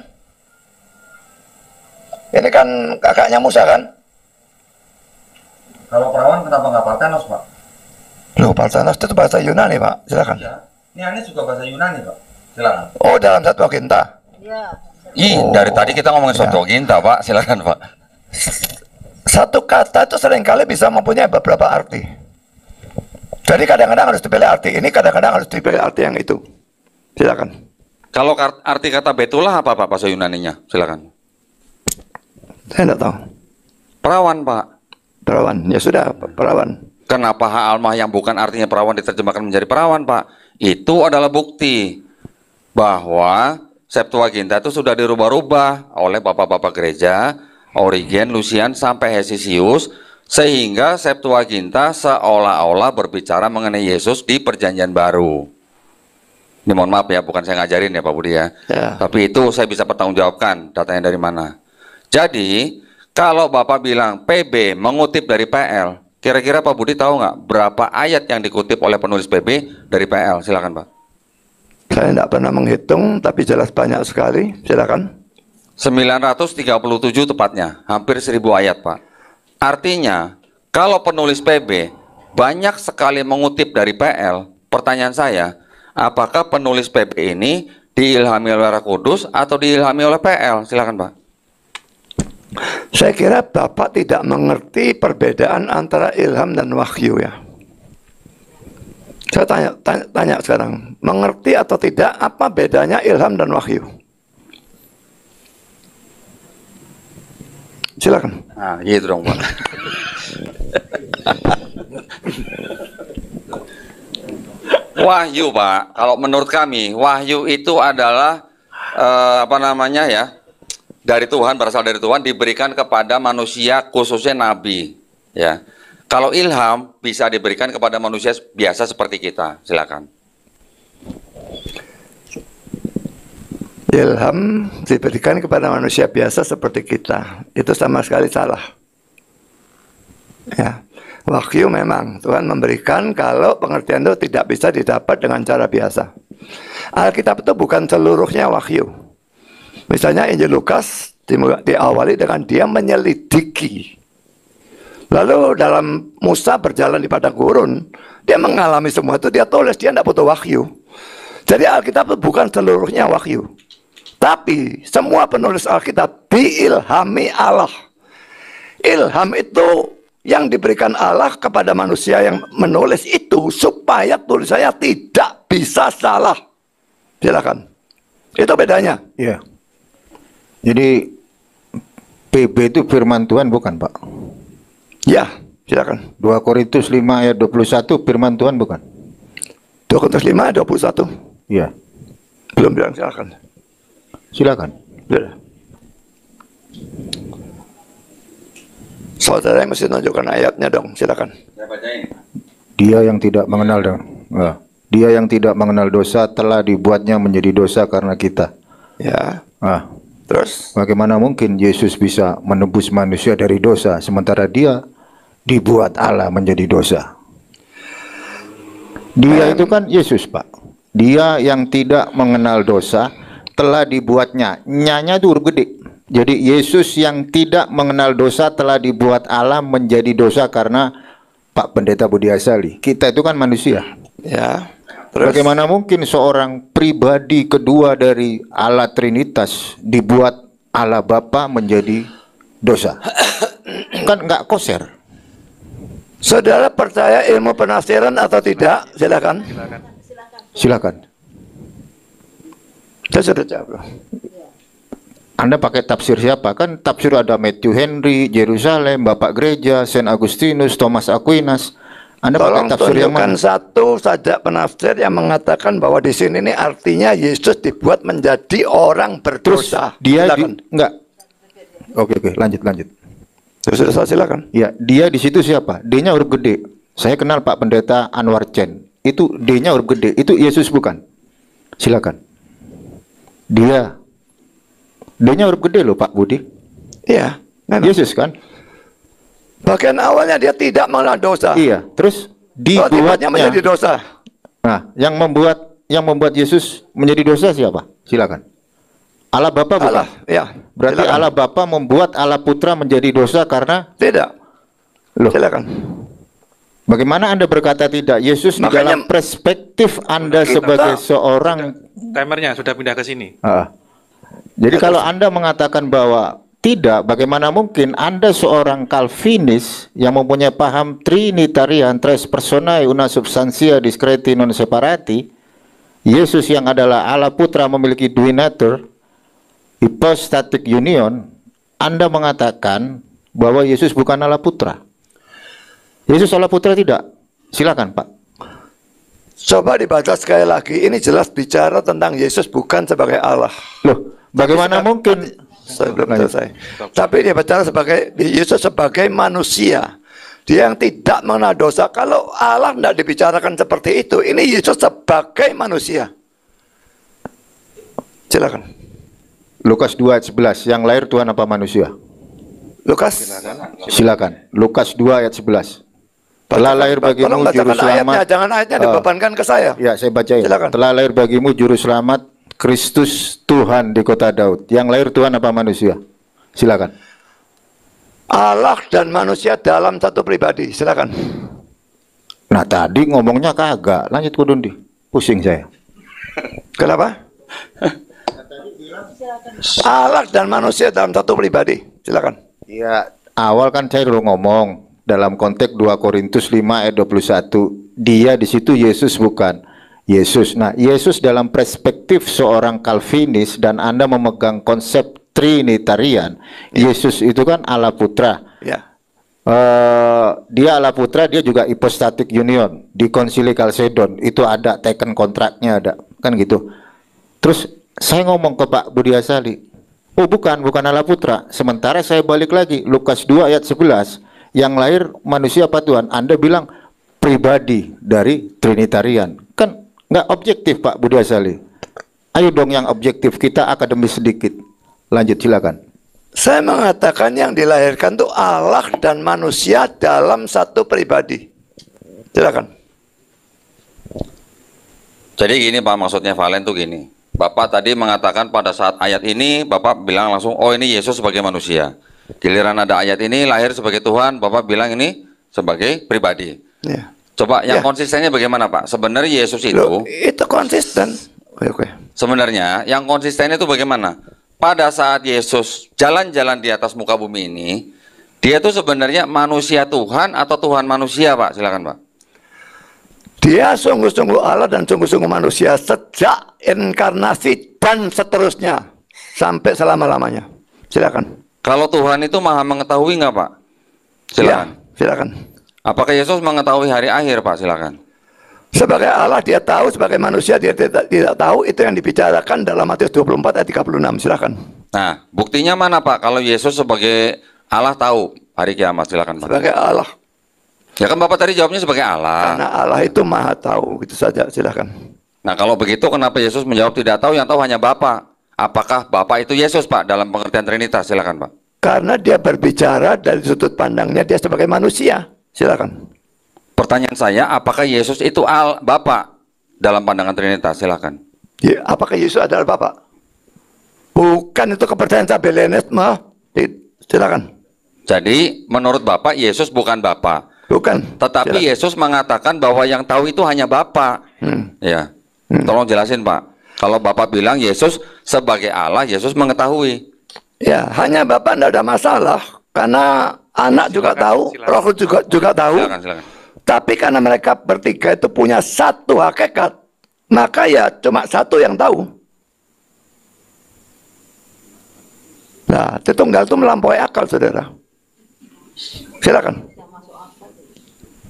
Ini kan kakaknya Musa kan? Kalau perawan kenapa nggak Parthenos, Pak? Loh, Parthenos itu bahasa Yunani, Pak. Silakan. Ya. Neanis juga bahasa Yunani, Pak. Silakan. Oh, dalam Septuaginta. Dari tadi kita ngomongin Septuaginta, Pak. Silakan, Pak. Satu kata itu seringkali bisa mempunyai beberapa arti. Jadi kadang-kadang harus dipilih arti ini, kadang-kadang harus dipilih arti yang itu. Silakan. Kalau arti kata betulah apa, Pak, bahasa Yunaninya? Silakan. Saya tidak tahu. Perawan, Pak. Perawan. Ya sudah, perawan. Kenapa Ha'almah yang bukan artinya perawan diterjemahkan menjadi perawan, Pak? Itu adalah bukti bahwa Septuaginta itu sudah dirubah-rubah oleh bapak-bapak gereja, Origen, Lucian, sampai Hesesius, sehingga Septuaginta seolah-olah berbicara mengenai Yesus di Perjanjian Baru. Ini mohon maaf ya, bukan saya ngajarin ya Pak Budi ya. Tapi itu saya bisa pertanggungjawabkan datanya dari mana. Jadi, kalau Bapak bilang PB mengutip dari PL, kira-kira Pak Budi tahu nggak berapa ayat yang dikutip oleh penulis PB dari PL? Silakan Pak. Saya tidak pernah menghitung, tapi jelas banyak sekali. Silakan. 937 tepatnya, hampir 1000 ayat Pak. Artinya, kalau penulis PB banyak sekali mengutip dari PL, pertanyaan saya, apakah penulis PB ini diilhami oleh Roh Kudus atau diilhami oleh PL? Silakan Pak. Saya kira Bapak tidak mengerti perbedaan antara ilham dan wahyu ya. Saya tanya sekarang, mengerti atau tidak apa bedanya ilham dan wahyu? Silakan. Nah, gitu dong Pak. Wahyu Pak, kalau menurut kami wahyu itu adalah apa namanya ya, dari Tuhan, berasal dari Tuhan, diberikan kepada manusia khususnya nabi ya. Kalau ilham bisa diberikan kepada manusia biasa seperti kita. Silakan. ilham diberikan kepada manusia biasa seperti kita. Itu sama sekali salah. Ya. Wahyu memang Tuhan memberikan kalau pengertian itu tidak bisa didapat dengan cara biasa. Alkitab itu bukan seluruhnya wahyu. Misalnya Injil Lukas diawali dengan dia menyelidiki. Lalu dalam Musa berjalan di padang gurun, dia mengalami semua itu, dia tulis, dia tidak butuh wahyu. Jadi Alkitab itu bukan seluruhnya wahyu. Tapi semua penulis Alkitab diilhami Allah. Ilham itu yang diberikan Allah kepada manusia yang menulis itu supaya tulisannya tidak bisa salah. Silakan. Itu bedanya. Iya. Jadi PB itu firman Tuhan bukan, Pak? Ya, silakan. 2 Korintus 5 ayat 21 firman Tuhan bukan? 2 Korintus 5 ayat 21. Iya. Belum bilang, silakan. Silakan. Sudah. Saudara yang mesti tunjukkan ayatnya dong, silakan. Saya bacain. Dia yang tidak mengenal dia yang tidak mengenal dosa telah dibuatnya menjadi dosa karena kita. Ya. Terus? Bagaimana mungkin Yesus bisa menebus manusia dari dosa sementara dia dibuat Allah menjadi dosa? Dia itu kan Yesus, Pak. Dia yang tidak mengenal dosa telah dibuatnya. Nyanya itu huruf gede. Jadi Yesus yang tidak mengenal dosa telah dibuat Allah menjadi dosa karena Pak Pendeta Budi Asali. Kita itu kan manusia. Ya. Terus? Bagaimana mungkin seorang pribadi kedua dari Allah Trinitas dibuat Allah Bapa menjadi dosa? Kan nggak koser. Saudara percaya ilmu penafsiran atau tidak? Silakan. Silakan. Saya sudah jawab. Anda pakai tafsir siapa? Kan tafsir ada Matthew Henry, Yerusalem, Bapak Gereja, Saint Agustinus, Thomas Aquinas. Anda Tolong pakai tafsir yang tunjukkan mana? satu saja penafsir yang mengatakan bahwa di sini ini artinya Yesus dibuat menjadi orang berdosa. Dia Silakan. enggak. Oke, lanjut. Sudah, silakan. Ya, dia di situ siapa? D-nya huruf gede. Saya kenal Pak Pendeta Anwar Chen. Itu D-nya huruf gede. Itu Yesus bukan? Silakan. Dia D-nya huruf gede loh Pak Budi. Iya, memang. Yesus kan? Bagian awalnya dia tidak mengenal dosa. Iya, terus Dibuatnya dibuatnya menjadi dosa. Nah, yang membuat Yesus menjadi dosa siapa? Silakan. Allah Bapa bukan? Allah, ya. Berarti Silakan. Allah Bapa membuat Allah Putra menjadi dosa karena Tidak. loh. Silakan. Bagaimana Anda berkata tidak? Yesus di Makanya- dalam perspektif Anda Kita- sebagai seorang Timernya sudah pindah ke sini. jadi kalau Anda mengatakan bahwa tidak, bagaimana mungkin Anda seorang Calvinis yang mempunyai paham Trinitarian, tres personae, una substantia discreti non separati, Yesus yang adalah Allah Putra memiliki dua nature, hypostatic union, Anda mengatakan bahwa Yesus bukan Allah Putra. Yesus Allah Putra tidak? Silakan Pak. Coba dibaca sekali lagi. Ini jelas bicara tentang Yesus bukan sebagai Allah. Loh, bagaimana mungkin? Saya belum selesai. Tapi dia bicara sebagai Yesus sebagai manusia. Dia yang tidak mengenal dosa. Kalau Allah tidak dibicarakan seperti itu, ini Yesus sebagai manusia. Silakan. Lukas 2 ayat 11, yang lahir Tuhan apa manusia? Lukas. Silakan. Lukas 2 ayat 11. Telah lahir bagimu Tolong juru bacakan ayatnya, selamat. jangan ayatnya dibebankan ke saya. Ya, saya bacain. Silakan. Telah lahir bagimu juru selamat Kristus Tuhan di kota Daud. Yang lahir Tuhan apa manusia? Silakan. Allah dan manusia dalam satu pribadi. Silakan. Nah, tadi ngomongnya kagak. Lanjut Kudundi. Pusing saya. Kenapa? Allah dan manusia dalam satu pribadi. Silakan. Ya, awal kan saya dulu ngomong dalam konteks 2 Korintus 5 ayat 21. Dia di situ Yesus bukan Yesus. Nah, Yesus dalam perspektif seorang Calvinis dan Anda memegang konsep Trinitarian, Yesus itu kan Allah Putra. Ya. Dia Allah Putra, dia juga hypostatic union di Konsili Kalsedon. Itu ada teken kontraknya ada, kan gitu. Terus saya ngomong ke Pak Budi Asali, oh bukan Allah Putra. Sementara saya balik lagi Lukas 2 ayat 11, yang lahir manusia apa Tuhan? Anda bilang pribadi dari Trinitarian. Kan nggak objektif Pak Budi Asali. Ayo dong yang objektif, kita akademis sedikit. Lanjut, silakan. Saya mengatakan yang dilahirkan itu Allah dan manusia dalam satu pribadi. Silakan. Jadi gini Pak, maksudnya Valen tuh gini. Bapak tadi mengatakan pada saat ayat ini, Bapak bilang langsung, oh ini Yesus sebagai manusia. Giliran ada ayat ini, lahir sebagai Tuhan, Bapak bilang ini sebagai pribadi. Ya. Coba yang Ya. konsistennya bagaimana Pak? Sebenarnya Yesus Loh, itu, itu konsisten. Oke. sebenarnya yang konsisten itu bagaimana? Pada saat Yesus jalan-jalan di atas muka bumi ini, dia itu sebenarnya manusia Tuhan atau Tuhan manusia Pak? Silakan Pak. Dia sungguh-sungguh Allah dan sungguh-sungguh manusia sejak inkarnasi dan seterusnya sampai selama-lamanya. Silakan. Kalau Tuhan itu maha mengetahui nggak Pak? Silakan. Ya, silakan. Apakah Yesus mengetahui hari akhir Pak? Silakan. Sebagai Allah dia tahu, sebagai manusia dia tidak tahu. Itu yang dibicarakan dalam Matius 24 ayat 36. Silakan. Nah, buktinya mana Pak? Kalau Yesus sebagai Allah tahu hari kiamat, silakan Pak. Sebagai Allah. Ya kan Bapak tadi jawabnya sebagai Allah. Karena Allah itu maha tahu. Gitu saja, silakan. Nah, kalau begitu kenapa Yesus menjawab tidak tahu, yang tahu hanya Bapa? Apakah Bapa itu Yesus Pak dalam pengertian Trinitas? Silakan Pak. Karena dia berbicara dari sudut pandangnya dia sebagai manusia. Silakan. Pertanyaan saya, apakah Yesus itu Bapa dalam pandangan Trinitas? Silakan. Ya, apakah Yesus adalah Bapa? Bukan, itu kepercayaan Sabellianisme. Silakan. Jadi, menurut Bapak, Yesus bukan Bapa. Bukan. Tetapi Silakan. Yesus mengatakan bahwa yang tahu itu hanya Bapa. Ya. Tolong jelasin Pak. Kalau Bapak bilang Yesus sebagai Allah, Yesus mengetahui. Ya, hanya Bapak tidak ada masalah. Karena anak juga tahu, roh juga tahu. Silakan. Tapi karena mereka bertiga itu punya satu hakikat, maka ya cuma satu yang tahu. Nah, Tritunggal itu melampaui akal, saudara. Silakan.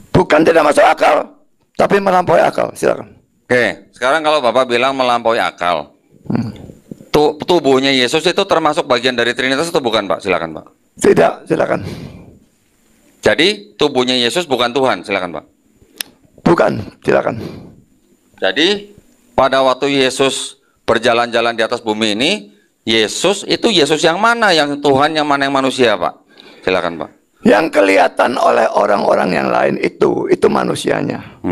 Bukan tidak masuk akal, tapi melampaui akal. Silakan. Oke, sekarang kalau Bapak bilang melampaui akal, tubuhnya Yesus itu termasuk bagian dari Trinitas atau bukan Pak? Silakan Pak. Tidak, silakan. Jadi tubuhnya Yesus bukan Tuhan, silakan Pak. Bukan, silakan. Jadi pada waktu Yesus berjalan-jalan di atas bumi ini, Yesus itu Yesus yang mana? Yang Tuhan, yang mana yang manusia Pak? Silakan Pak. Yang kelihatan oleh orang-orang yang lain itu manusianya.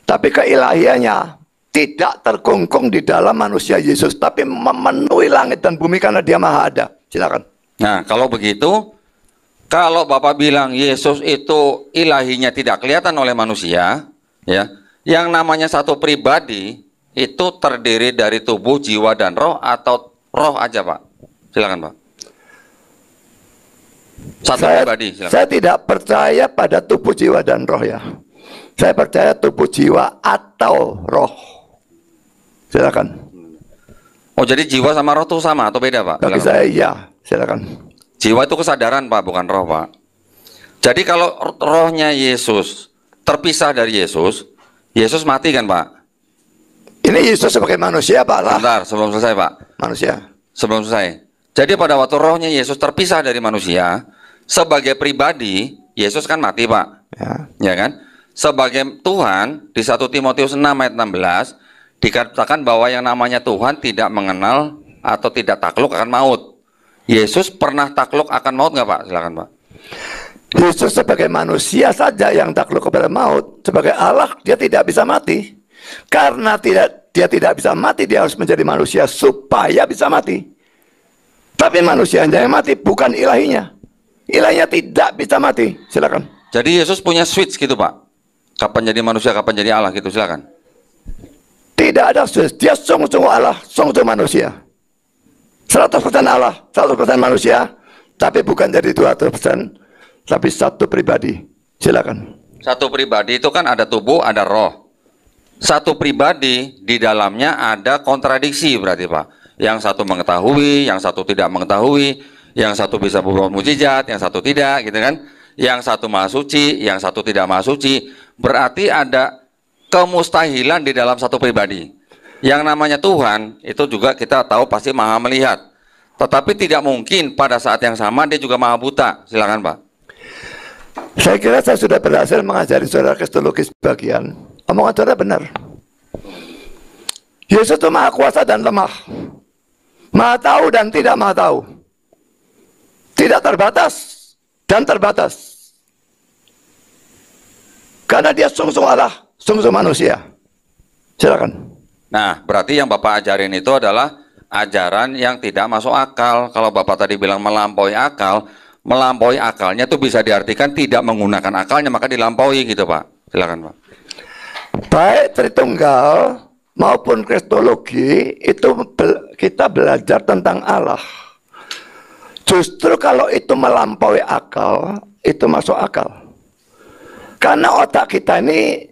Tapi keilahiannya tidak terkungkung di dalam manusia Yesus, tapi memenuhi langit dan bumi karena dia maha ada. Silakan. Nah, kalau begitu, kalau Bapak bilang Yesus itu ilahinya tidak kelihatan oleh manusia, ya, yang namanya satu pribadi itu terdiri dari tubuh, jiwa, dan roh atau roh aja Pak? Silakan Pak. Satu pribadi. Silakan. Saya tidak percaya pada tubuh, jiwa, dan roh ya. Saya percaya tubuh, jiwa, atau roh. Silakan. Oh, jadi jiwa sama roh itu sama atau beda Pak? Bagi Silakan. saya iya. Silakan. Jiwa itu kesadaran Pak, bukan roh Pak. Jadi kalau rohnya Yesus terpisah dari Yesus, Yesus mati kan Pak? Ini Yesus sebagai manusia Pak Allah. Bentar, sebelum selesai Pak. Manusia. Sebelum selesai. Jadi pada waktu rohnya Yesus terpisah dari manusia, sebagai pribadi, Yesus kan mati Pak. Ya kan? Sebagai Tuhan, di 1 Timotius 6 ayat 16, dikatakan bahwa yang namanya Tuhan tidak mengenal atau tidak takluk akan maut. Yesus pernah takluk akan maut nggak Pak? Silakan Pak. Yesus sebagai manusia saja yang takluk kepada maut. Sebagai Allah dia tidak bisa mati. Karena dia tidak bisa mati, dia harus menjadi manusia supaya bisa mati. Tapi manusianya yang mati, bukan ilahinya. Ilahinya tidak bisa mati. Silakan. Jadi Yesus punya switch gitu Pak? Kapan jadi manusia, kapan jadi Allah gitu, silakan. Tidak ada switch. Dia sungguh-sungguh Allah, sungguh-sungguh manusia. 100% Allah, 100% manusia, tapi bukan jadi 200%, tapi satu pribadi. Silakan. Satu pribadi itu kan ada tubuh, ada roh. Satu pribadi di dalamnya ada kontradiksi berarti Pak. Yang satu mengetahui, yang satu tidak mengetahui, yang satu bisa berbuat mukjizat, yang satu tidak, gitu kan? Yang satu maha suci, yang satu tidak maha suci. Berarti ada kemustahilan di dalam satu pribadi. Yang namanya Tuhan itu juga kita tahu pasti maha melihat. Tetapi tidak mungkin pada saat yang sama dia juga maha buta. Silakan Pak. Saya kira saya sudah berhasil mengajari saudara kristologi sebagian. Omongan saudara benar. Yesus itu maha kuasa dan lemah. Maha tahu dan tidak maha tahu. Tidak terbatas dan terbatas. Karena dia sungsung Allah, sungsung manusia. Silakan. Nah, berarti yang Bapak ajarin itu adalah ajaran yang tidak masuk akal. Kalau Bapak tadi bilang melampaui akalnya itu bisa diartikan tidak menggunakan akalnya, maka dilampaui gitu Pak. Silakan Pak. Baik Tritunggal maupun Kristologi itu kita belajar tentang Allah. Justru kalau itu melampaui akal, itu masuk akal. Karena otak kita ini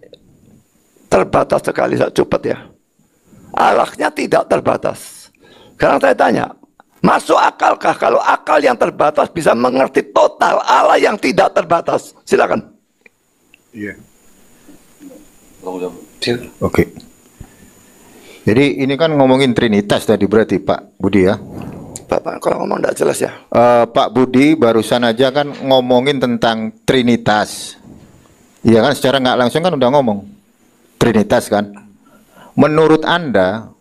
terbatas sekali, cepat ya. Allahnya tidak terbatas. Sekarang saya tanya, masuk akalkah kalau akal yang terbatas bisa mengerti total Allah yang tidak terbatas? Silakan. Iya. Oke. Jadi ini kan ngomongin Trinitas tadi berarti Pak Budi ya. Bapak kalau ngomong tidak jelas ya. Pak Budi barusan aja kan ngomongin tentang Trinitas. Iya kan, secara nggak langsung kan udah ngomong Trinitas kan. Menurut Anda,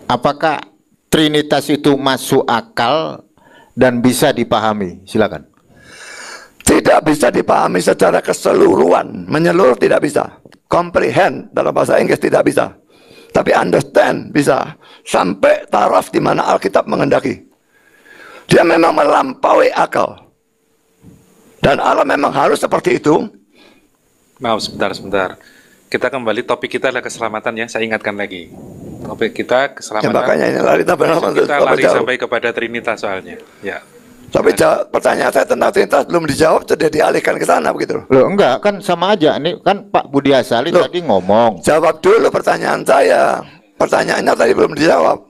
apakah Trinitas itu masuk akal dan bisa dipahami? Silakan. Tidak bisa dipahami secara keseluruhan, menyeluruh tidak bisa. Comprehend dalam bahasa Inggris tidak bisa. Tapi understand bisa. Sampai taraf di mana Alkitab menghendaki. Dia memang melampaui akal. Dan Allah memang harus seperti itu. Maaf, sebentar. Kita kembali, topik kita adalah keselamatan ya, saya ingatkan lagi. Topik kita Ya, keselamatan. makanya ini lari kita lari sampai kepada Trinitas soalnya. Ya. Tapi pertanyaan saya tentang Trinitas belum dijawab, sudah dialihkan ke sana begitu. Loh enggak, kan sama aja. Ini kan Pak Budi Asali tadi ngomong. Jawab dulu pertanyaan saya. Pertanyaannya tadi belum dijawab.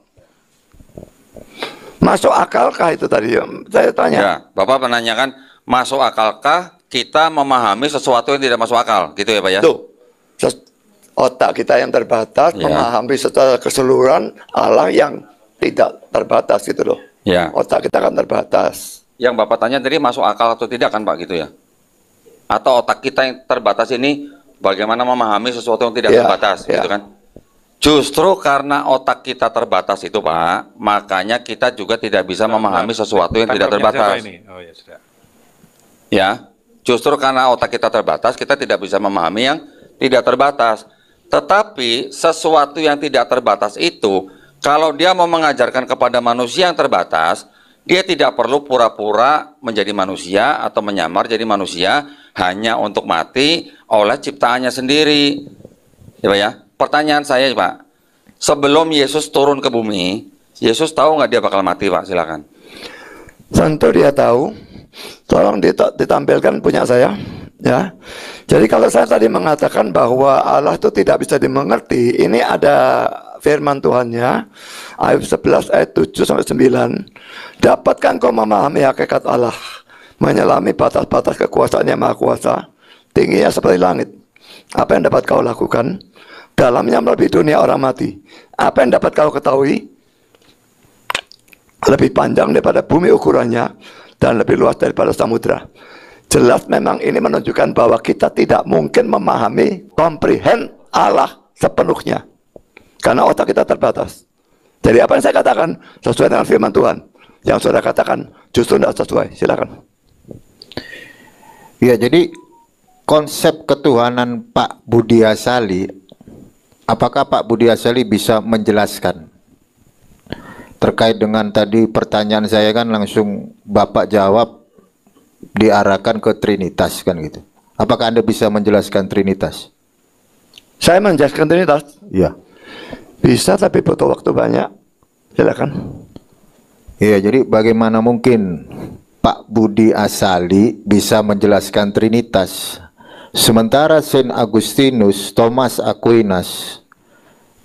Masuk akalkah itu tadi? Saya tanya. Ya, Bapak menanyakan masuk akalkah kita memahami sesuatu yang tidak masuk akal, gitu ya Pak ya? Tuh, otak kita yang terbatas Ya. memahami secara keseluruhan Allah yang tidak terbatas gitu loh. Ya. Otak kita kan terbatas. Yang Bapak tanya tadi masuk akal atau tidak kan Pak gitu ya? Atau otak kita yang terbatas ini bagaimana memahami sesuatu yang tidak Ya, terbatas ya. gitu kan? Justru karena otak kita terbatas itu Pak, makanya kita juga tidak bisa memahami sesuatu yang tidak Tangkapnya terbatas. siapa ini? Oh ya sudah. Ya, justru karena otak kita terbatas, kita tidak bisa memahami yang tidak terbatas. Tetapi sesuatu yang tidak terbatas itu, kalau dia mau mengajarkan kepada manusia yang terbatas, dia tidak perlu pura-pura menjadi manusia atau menyamar jadi manusia hanya untuk mati oleh ciptaannya sendiri. Ya Pak ya, pertanyaan saya Pak, sebelum Yesus turun ke bumi, Yesus tahu nggak dia bakal mati Pak? Silakan. Tentu dia tahu. Tolong ditampilkan punya saya. Ya. Jadi kalau saya tadi mengatakan bahwa Allah itu tidak bisa dimengerti, ini ada firman Tuhannya, Ayub 11 ayat 7 sampai 9. Dapatkah kau memahami hakikat Allah, menyelami batas-batas kekuasaan yang maha kuasa, tingginya seperti langit. Apa yang dapat kau lakukan? Dalamnya melebihi dunia orang mati. Apa yang dapat kau ketahui? Lebih panjang daripada bumi ukurannya, dan lebih luas daripada samudra. Jelas memang ini menunjukkan bahwa kita tidak mungkin memahami, comprehend Allah sepenuhnya. Karena otak kita terbatas. Jadi apa yang saya katakan sesuai dengan firman Tuhan. Yang saudara katakan justru tidak sesuai. Silakan. Ya, jadi konsep ketuhanan Pak Budi Asali, apakah Pak Budi Asali bisa menjelaskan? Terkait dengan tadi pertanyaan saya kan langsung Bapak jawab diarahkan ke Trinitas kan gitu. Apakah Anda bisa menjelaskan Trinitas? Saya menjelaskan Trinitas. Iya. Bisa tapi butuh waktu banyak. Silakan. Iya, jadi bagaimana mungkin Pak Budi Asali bisa menjelaskan Trinitas sementara Saint Agustinus, Thomas Aquinas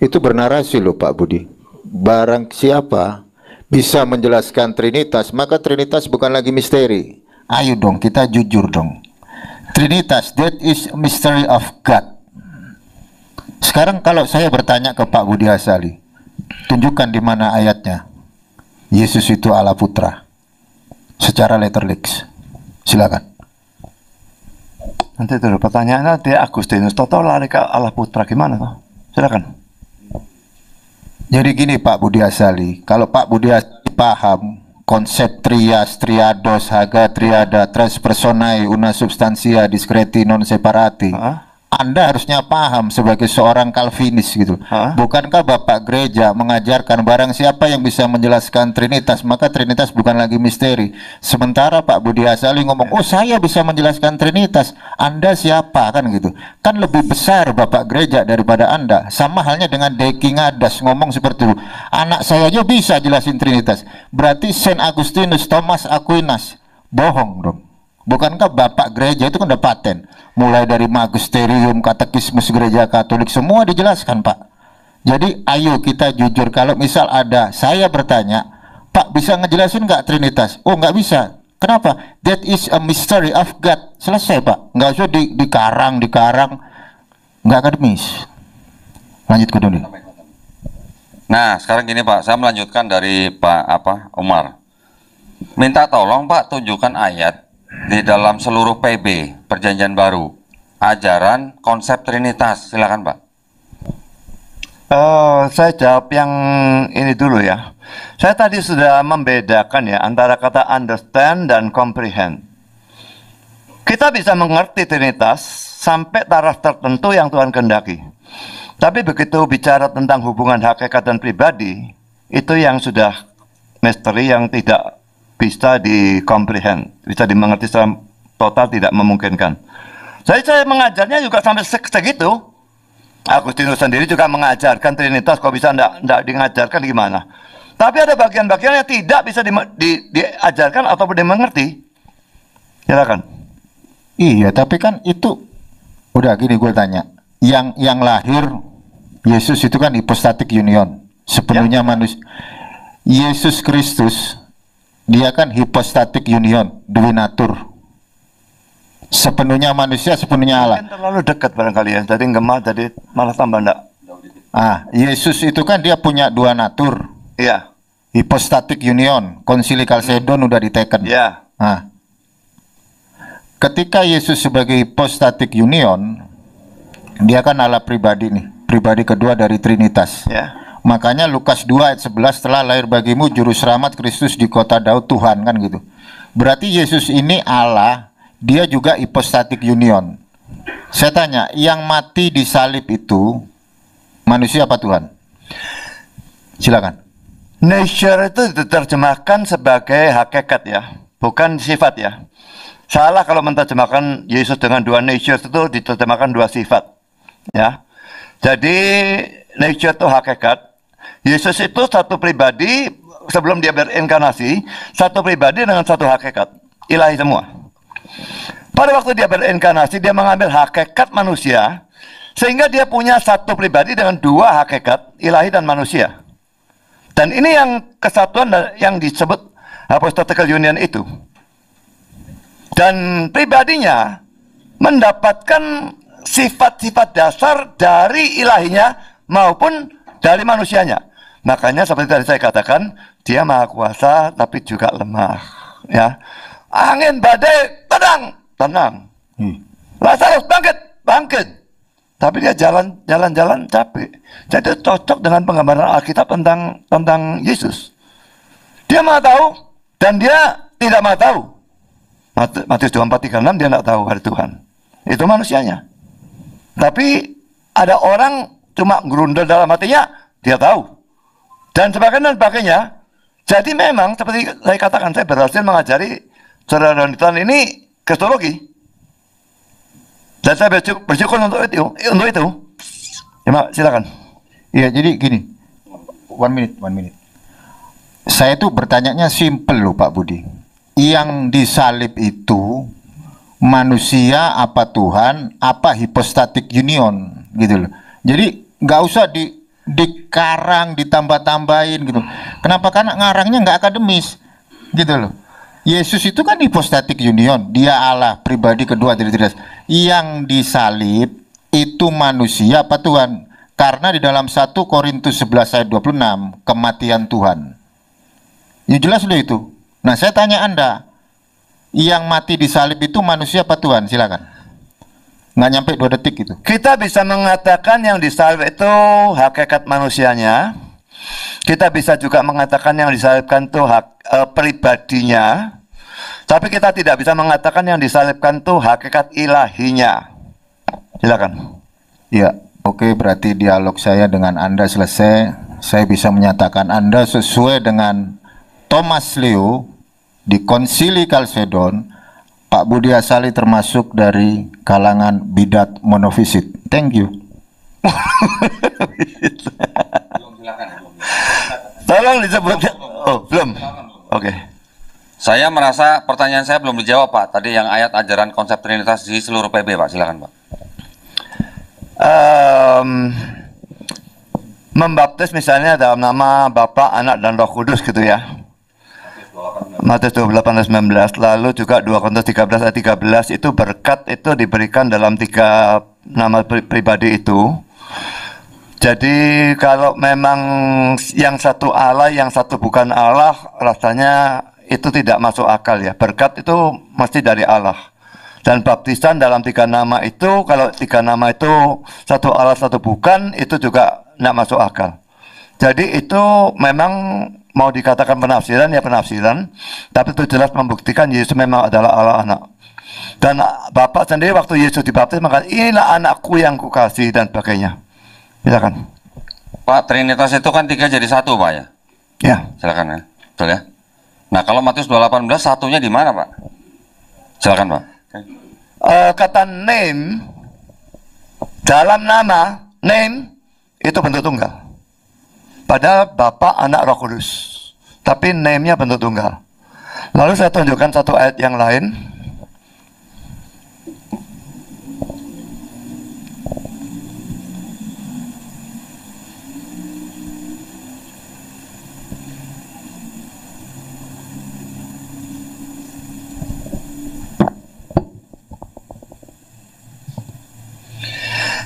itu bernarasi loh Pak Budi. Barang siapa bisa menjelaskan Trinitas, maka Trinitas bukan lagi misteri. Ayo dong, kita jujur dong. Trinitas, that is a mystery of God. Sekarang kalau saya bertanya ke Pak Budi Asali, tunjukkan di mana ayatnya Yesus itu Allah Putra secara letterlix. Silakan. Nanti dulu pertanyaannya dia Agustinus Toto lari ke Allah Putra gimana toh? Silakan. Jadi gini Pak Budi Asali, kalau Pak Budi Asali paham konsep trias, triados, haga, triada, tres personae, una substantia, discreti, non separati, Anda harusnya paham sebagai seorang Calvinis gitu. Bukankah Bapak Gereja mengajarkan barang siapa yang bisa menjelaskan Trinitas, maka Trinitas bukan lagi misteri. Sementara Pak Budi Asali ngomong, oh saya bisa menjelaskan Trinitas, Anda siapa kan gitu. Kan lebih besar Bapak Gereja daripada Anda. Sama halnya dengan Deki Ngadas ngomong seperti itu, anak saya aja bisa jelasin Trinitas. Berarti Saint Augustinus, Thomas Aquinas, bohong dong. Bukankah Bapak Gereja itu kan udah paten, mulai dari magisterium, katekismus Gereja Katolik, semua dijelaskan Pak. Jadi ayo kita jujur, kalau misal ada, saya bertanya, Pak bisa ngejelasin nggak Trinitas? Oh nggak bisa. Kenapa? That is a mystery of God. Selesai Pak, nggak usah dikarang, nggak akademis. Lanjut ke Doni. Nah, sekarang gini Pak, saya melanjutkan dari Pak Umar. Minta tolong Pak tunjukkan ayat di dalam seluruh PB Perjanjian Baru ajaran konsep Trinitas. Silakan Pak. Saya jawab yang ini dulu ya. Saya tadi sudah membedakan ya antara kata understand dan comprehend. Kita bisa mengerti Trinitas sampai taraf tertentu yang Tuhan kehendaki. Tapi begitu bicara tentang hubungan hakikat dan pribadi, itu yang sudah misteri yang tidak bisa dikomprehend, bisa dimengerti secara total, tidak memungkinkan. Jadi saya mengajarnya juga sampai segitu. Agustinus sendiri juga mengajarkan Trinitas, kok bisa enggak diajarkan gimana? Tapi ada bagian-bagian yang tidak bisa diajarkan ataupun dimengerti. Silakan. Iya, tapi kan itu udah gini, gue tanya, yang lahir Yesus itu kan hypostatic union, sepenuhnya manusia. Yesus Kristus dia kan hypostatic union, dua natur, sepenuhnya manusia, sepenuhnya Allah. Mungkin terlalu dekat barangkali ya, jadi gemah, jadi malah tambah enggak. Yesus itu kan dia punya dua natur. Iya. Hypostatic union, Konsili Kalsedon udah diteken. Iya. Ketika Yesus sebagai hypostatic union, dia kan Allah pribadi nih, pribadi kedua dari Trinitas. Ya. Makanya Lukas 2 ayat 11, telah lahir bagimu juru selamat Kristus di kota Daud Tuhan, kan gitu. Berarti Yesus ini Allah, dia juga hypostatic union. Saya tanya, yang mati di salib itu manusia apa Tuhan? Silakan. Nature itu diterjemahkan sebagai hakikat ya, bukan sifat ya. Salah kalau menerjemahkan Yesus dengan dua nature, itu diterjemahkan dua sifat ya. Jadi nature itu hakikat. Yesus itu satu pribadi sebelum dia berinkarnasi, satu pribadi dengan satu hakikat, ilahi semua. Pada waktu dia berinkarnasi, dia mengambil hakikat manusia, sehingga dia punya satu pribadi dengan dua hakikat, ilahi dan manusia. Dan ini yang kesatuan yang disebut apostolic union itu. Dan pribadinya mendapatkan sifat-sifat dasar dari ilahinya maupun dari manusianya. Makanya seperti tadi saya katakan, dia maha kuasa tapi juga lemah. Ya, angin badai tenang. Lazarus bangkit. Tapi dia jalan capek. Jadi cocok dengan penggambaran Alkitab tentang Yesus. Dia maha tahu dan dia tidak maha tahu. Matius 24:36 dia tidak tahu hari Tuhan. Itu manusianya. Tapi ada orang cuma gerundel dalam hatinya, dia tahu. Dan sebagainya. Jadi memang seperti saya katakan, saya berhasil mengajari saudara Donatan ini kristologi. Dan saya bersyukur untuk itu. Ya, silakan. Ya, jadi gini. One minute. Saya tuh bertanyanya simple loh Pak Budi. Yang disalib itu manusia apa Tuhan, apa hypostatic union gitu loh. Jadi nggak usah dikarang, ditambah-tambahin gitu. Kenapa? Karena ngarangnya nggak akademis gitu loh. Yesus itu kan hypostatic union, dia Allah pribadi kedua dari Trinitas. Yang disalib itu manusia apa Tuhan? Karena di dalam 1 Korintus 11 ayat 26 kematian Tuhan. Ya jelas loh itu. Nah saya tanya Anda, yang mati di salib itu manusia apa Tuhan? Silakan. Nggak nyampe 2 detik gitu. Kita bisa mengatakan yang disalib itu hakikat manusianya, Kita bisa juga mengatakan yang disalibkan itu hak pribadinya, tapi kita tidak bisa mengatakan yang disalibkan itu hakikat ilahinya. Silakan. Ya, oke, berarti dialog saya dengan Anda selesai. Saya bisa menyatakan Anda sesuai dengan Thomas Leo di Konsili Kalsedon, Pak Budi Asali termasuk dari kalangan bidat monofisit. Thank you. Tolong disebut. Oh, belum. Oke. Saya merasa pertanyaan saya belum dijawab, Pak. Tadi yang ayat ajaran konsep Trinitas di seluruh PB, Pak. Silakan, Pak. Membaptis misalnya dalam nama Bapa, Anak, dan Roh Kudus gitu ya. Matius 28 ayat 19, lalu juga 2 Korintus 13 ayat 13, itu berkat itu diberikan dalam 3 nama pribadi itu. Jadi kalau memang yang satu Allah, yang satu bukan Allah, rasanya itu tidak masuk akal ya. Berkat itu mesti dari Allah. Dan baptisan dalam 3 nama itu, kalau 3 nama itu satu Allah satu bukan, itu juga tidak masuk akal. Jadi itu memang mau dikatakan penafsiran ya penafsiran, tapi itu jelas membuktikan Yesus memang adalah Allah anak. Dan Bapak sendiri waktu Yesus dibaptis maka inilah anakku yang kukasih dan sebagainya. Silakan. Pak, Trinitas itu kan 3 jadi 1, Pak ya? Ya. Silakan ya. Betul ya? Nah, kalau Matius 2:18 satunya di mana, Pak? Silakan, Pak. Kata name dalam nama name itu bentuk tunggal. Padahal Bapa, Anak, Roh Kudus. Tapi name-nya bentuk tunggal. Lalu saya tunjukkan satu ayat yang lain.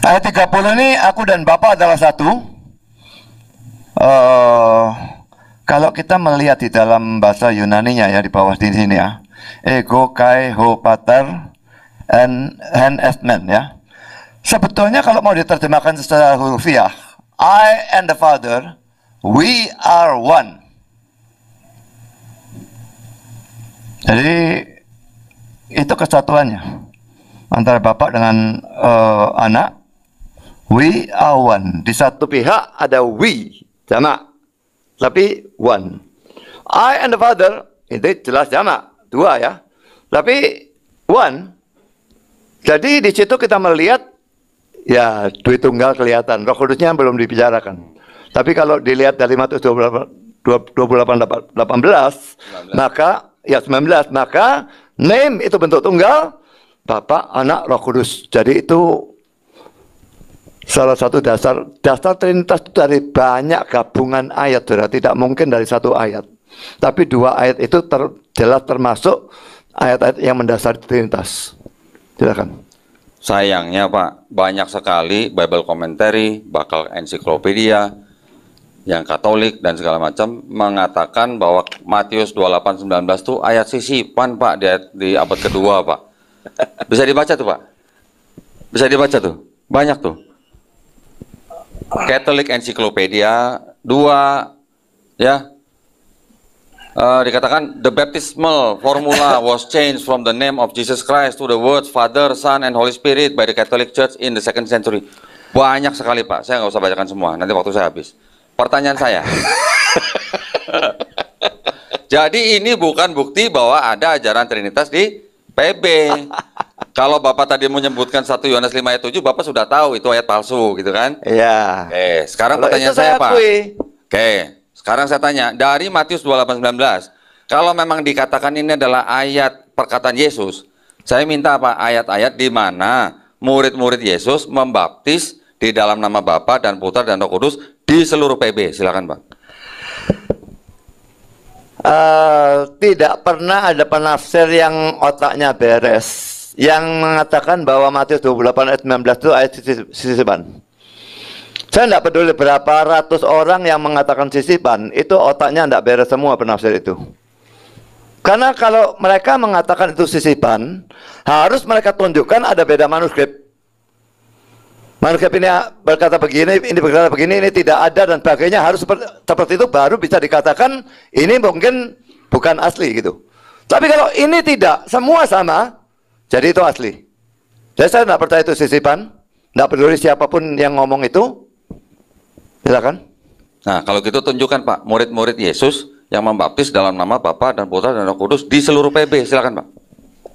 Ayat 30 ini, aku dan Bapa adalah satu. Kalau kita melihat di dalam bahasa Yunaninya ya, di bawah di sini ya, ego kai ho pater and esmen ya. Sebetulnya kalau mau diterjemahkan secara hurufiah, I and the Father, we are one. Jadi itu kesatuannya antara Bapa dengan Anak. We are one. Di satu pihak ada we, jamak, tapi one. I and the Father, itu jelas jamak, 2 ya. Tapi one. Jadi di situ kita melihat ya Dwi Tunggal kelihatan. Roh Kudusnya belum dibicarakan. Tapi kalau dilihat dari Matius 28:18, maka ya 19, maka name itu bentuk tunggal, Bapa, Anak, Roh Kudus. Jadi itu salah satu dasar Trinitas itu dari banyak gabungan ayat, saudara. Tidak mungkin dari satu ayat. Tapi 2 ayat itu jelas termasuk ayat-ayat yang mendasari Trinitas. Silakan. Sayangnya, Pak, banyak sekali Bible commentary, bakal ensiklopedia, yang Katolik dan segala macam mengatakan bahwa Matius 28:19 itu ayat sisipan, Pak, di abad kedua, Pak. Bisa dibaca tuh, Pak. Bisa dibaca tuh. Banyak tuh. Catholic Encyclopedia 2 ya, dikatakan the baptismal formula was changed from the name of Jesus Christ to the words Father, Son, and Holy Spirit by the Catholic Church in the 2nd century. Banyak sekali, Pak. Saya nggak usah bacakan semua, nanti waktu saya habis. Pertanyaan saya, jadi ini bukan bukti bahwa ada ajaran Trinitas di PB. Kalau Bapak tadi menyebutkan 1 Yohanes 5 ayat 7, Bapak sudah tahu itu ayat palsu, gitu kan? Iya. Oke, sekarang Kalau pertanyaan itu saya, saya Pak. akui. Oke, sekarang saya tanya, dari Matius 28:19, kalau memang dikatakan ini adalah ayat perkataan Yesus, saya minta apa? Ayat-ayat di mana murid-murid Yesus membaptis di dalam nama Bapa dan Putra dan Roh Kudus di seluruh PB. Silakan, Pak. Tidak pernah ada penafsir yang otaknya beres yang mengatakan bahwa Matius 28 ayat 19 itu ayat sisipan. Saya tidak peduli berapa ratus orang yang mengatakan sisipan, itu otaknya tidak beres semua penafsir itu. Karena kalau mereka mengatakan itu sisipan, harus mereka tunjukkan ada beda manuskrip. manuskrip ini berkata begini, ini berkata begini, ini tidak ada dan sebagainya, harus seperti itu baru bisa dikatakan ini mungkin bukan asli gitu. Tapi kalau ini tidak, semua sama, jadi itu asli. Jadi saya tidak percaya itu sisipan, tidak peduli siapapun yang ngomong itu. Silakan. Nah, kalau gitu tunjukkan Pak, murid-murid Yesus yang membaptis dalam nama Bapa dan Putra dan Roh Kudus di seluruh PB. Silakan Pak.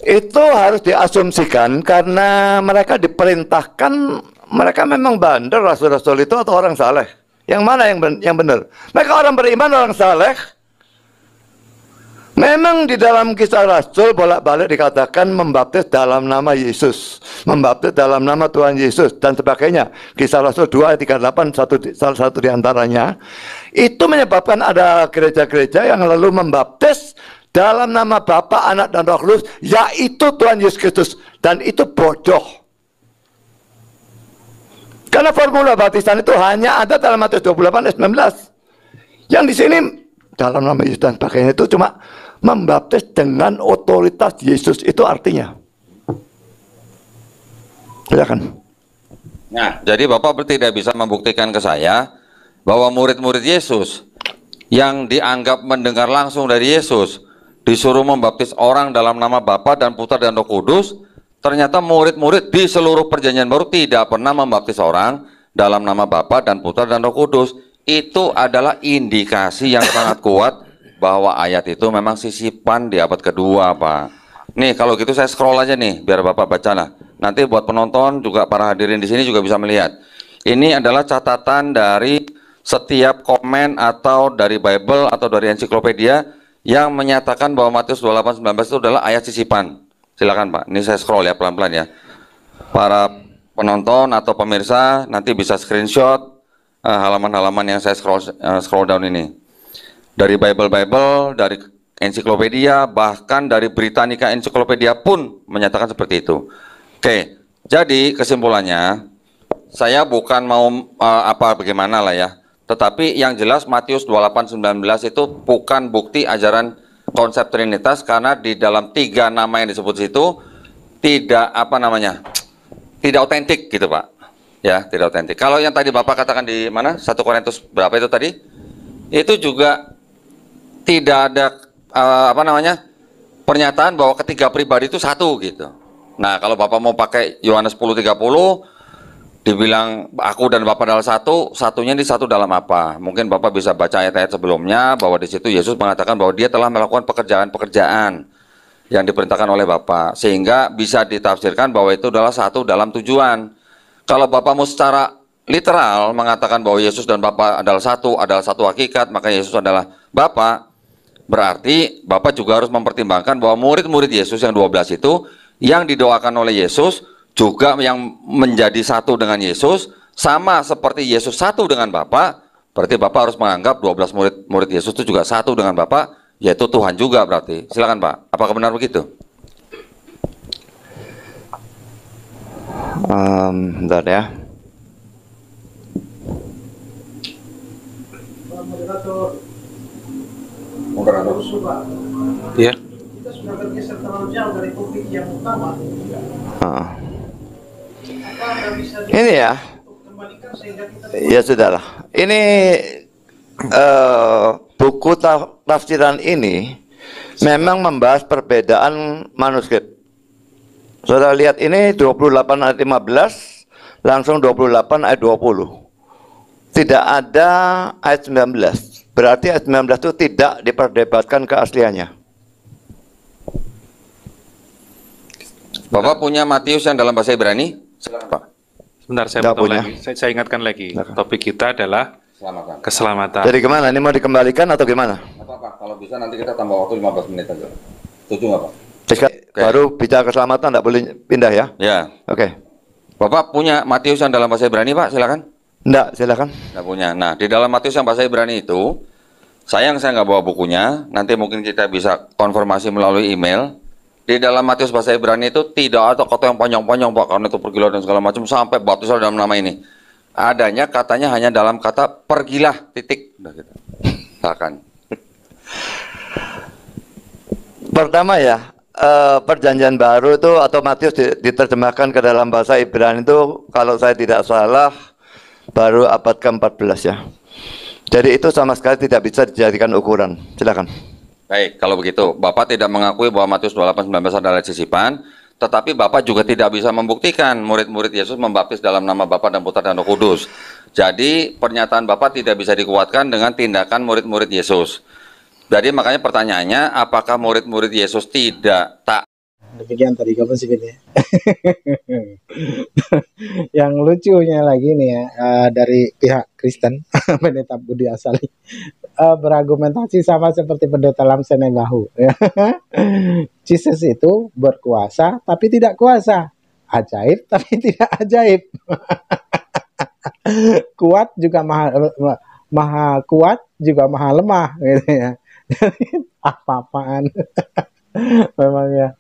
Itu harus diasumsikan karena mereka diperintahkan, mereka memang bandel rasul-rasul itu atau orang saleh. Yang mana yang benar? Mereka orang beriman, orang saleh. Memang di dalam kisah Rasul bolak-balik dikatakan membaptis dalam nama Yesus, membaptis dalam nama Tuhan Yesus dan sebagainya. Kisah Rasul 2 ayat 38 salah satu diantaranya. Itu menyebabkan ada gereja-gereja yang lalu membaptis dalam nama Bapa, Anak dan Roh Kudus, yaitu Tuhan Yesus Kristus, dan itu bodoh. Karena formula baptisan itu hanya ada dalam Matius 28 ayat 19. Yang di sini dalam nama Yesus dan sebagainya itu cuma membaptis dengan otoritas Yesus, itu artinya. Silakan. Nah, jadi Bapak tidak bisa membuktikan ke saya bahwa murid-murid Yesus yang dianggap mendengar langsung dari Yesus disuruh membaptis orang dalam nama Bapa dan Putra dan Roh Kudus, ternyata murid-murid di seluruh perjanjian baru tidak pernah membaptis orang dalam nama Bapa dan Putra dan Roh Kudus. Itu adalah indikasi yang sangat kuat bahwa ayat itu memang sisipan di abad kedua, Pak. Nih, kalau gitu saya scroll aja nih, biar Bapak baca lah. Nanti buat penonton juga, para hadirin di sini juga bisa melihat. Ini adalah catatan dari setiap komen atau dari Bible atau dari ensiklopedia yang menyatakan bahwa Matius 28:19 itu adalah ayat sisipan. Silakan Pak, ini saya scroll ya pelan-pelan ya. Para penonton atau pemirsa nanti bisa screenshot halaman-halaman yang saya scroll down ini. Dari Bible, dari ensiklopedia, bahkan dari Britannica Encyclopedia pun menyatakan seperti itu. Oke, jadi kesimpulannya, saya bukan mau bagaimana lah ya, tetapi yang jelas Matius 28:19 itu bukan bukti ajaran konsep Trinitas, karena di dalam 3 nama yang disebut situ tidak tidak otentik gitu Pak. Ya, tidak otentik. Kalau yang tadi Bapak katakan di mana? 1 Korintus berapa itu tadi? Itu juga tidak ada pernyataan bahwa ketiga pribadi itu satu gitu. Nah, kalau Bapak mau pakai Yohanes 10:30 dibilang aku dan Bapa adalah satu, satunya di satu dalam apa? Mungkin Bapak bisa baca ayat-ayat sebelumnya bahwa di situ Yesus mengatakan bahwa dia telah melakukan pekerjaan-pekerjaan yang diperintahkan oleh Bapa, sehingga bisa ditafsirkan bahwa itu adalah satu dalam tujuan. Kalau Bapak mau secara literal mengatakan bahwa Yesus dan Bapa adalah satu hakikat, maka Yesus adalah Bapa, berarti Bapak juga harus mempertimbangkan bahwa murid-murid Yesus yang 12 itu yang didoakan oleh Yesus juga yang menjadi satu dengan Yesus, sama seperti Yesus satu dengan Bapa. Berarti Bapak harus menganggap 12 murid Yesus itu juga satu dengan Bapa, yaitu Tuhan juga berarti. Silakan Pak, apakah benar begitu? Bentar ya. Iya. Kita sudah bergeser terlalu jauh dari topik yang utama. Ini ya. Ya sudahlah. Ini buku tafsiran ini memang membahas perbedaan manuskrip. Saudara lihat ini 28 ayat 15, langsung 28 ayat 20. Tidak ada ayat 19. Berarti ayat 19 itu tidak diperdebatkan keasliannya. Bapak punya Matius yang dalam bahasa Ibrani? Silakan Pak. Sebentar, saya Nggak potong punya. lagi. Saya ingatkan lagi. Topik kita adalah keselamatan. Jadi kemana? Ini mau dikembalikan atau gimana? Apa-apa, kalau bisa nanti kita tambah waktu 15 menit aja. Setuju nggak Pak? Baru bicara keselamatan, tidak boleh pindah ya? Ya. Oke. Bapak punya Matius yang dalam bahasa Ibrani Pak? Silakan. Enggak, silakan. Nggak punya. Nah, di dalam Matius yang bahasa Ibrani itu, sayang saya nggak bawa bukunya. Nanti mungkin kita bisa konfirmasi melalui email. Di dalam Matius bahasa Ibrani itu tidak ada kata yang panjang-panjang Pak, karena itu pergilah dan segala macam sampai baptislah dalam nama ini. Adanya katanya hanya dalam kata pergilah titik. Udah gitu. Silakan. Pertama ya, Perjanjian Baru itu atau Matius diterjemahkan ke dalam bahasa Ibrani itu kalau saya tidak salah baru abad ke-14 ya. Jadi itu sama sekali tidak bisa dijadikan ukuran. Silakan. Baik, kalau begitu, Bapak tidak mengakui bahwa Matius 28:19 adalah sisipan, tetapi Bapak juga tidak bisa membuktikan murid-murid Yesus membaptis dalam nama Bapa dan Putra dan Roh Kudus. Jadi pernyataan Bapak tidak bisa dikuatkan dengan tindakan murid-murid Yesus. Jadi makanya pertanyaannya, apakah murid-murid Yesus tidak tak? Demikian tadi kapan sih gini. Yang lucunya lagi nih ya, dari pihak Kristen, Pendeta Budi Asali, berargumentasi sama seperti Pendeta Lamsen Bahu. Jesus itu berkuasa tapi tidak kuasa, ajaib tapi tidak ajaib. Kuat juga maha kuat juga maha lemah gitu ya. Apa-apaan. Memang ya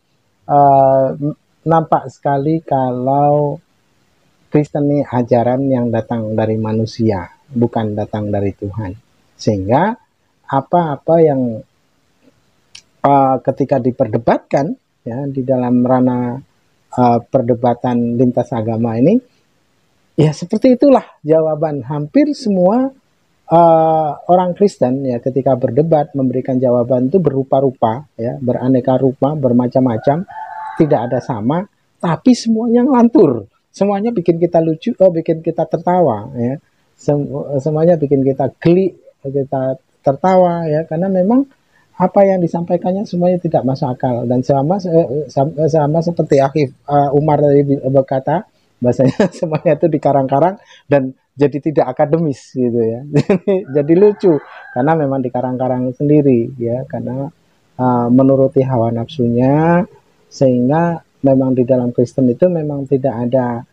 nampak sekali kalau Kristen ini ajaran yang datang dari manusia, bukan datang dari Tuhan. Sehingga apa-apa yang ketika diperdebatkan ya di dalam ranah perdebatan lintas agama ini, ya seperti itulah jawaban hampir semua orang Kristen ya ketika berdebat memberikan jawaban itu berupa-rupa ya, beraneka rupa, bermacam-macam, tidak ada sama, tapi semuanya ngelantur, semuanya bikin kita lucu, bikin kita tertawa ya, semuanya bikin kita geli, kita tertawa ya, karena memang apa yang disampaikannya semuanya tidak masuk akal dan sama seperti Akhif Umar tadi berkata, bahasanya semuanya itu dikarang-karang dan jadi tidak akademis gitu ya. Jadi lucu karena memang dikarang-karang sendiri ya, karena menuruti hawa nafsunya, sehingga memang di dalam Kristen itu memang tidak ada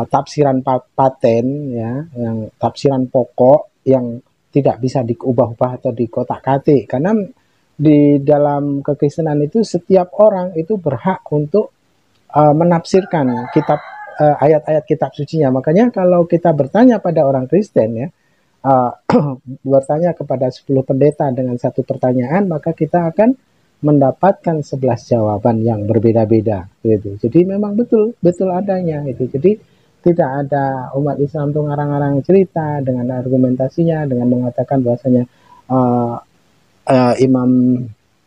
tafsiran paten ya, yang tafsiran pokok yang tidak bisa diubah-ubah atau dikotak-katik, karena di dalam kekristenan itu setiap orang itu berhak untuk menafsirkan kitab ayat-ayat kitab sucinya. Makanya kalau kita bertanya pada orang Kristen ya, bertanya kepada 10 pendeta dengan satu pertanyaan, maka kita akan mendapatkan 11 jawaban yang berbeda-beda gitu. Jadi memang betul adanya itu. Jadi tidak ada umat Islam itu ngarang-ngarang cerita dengan argumentasinya, dengan mengatakan bahwasanya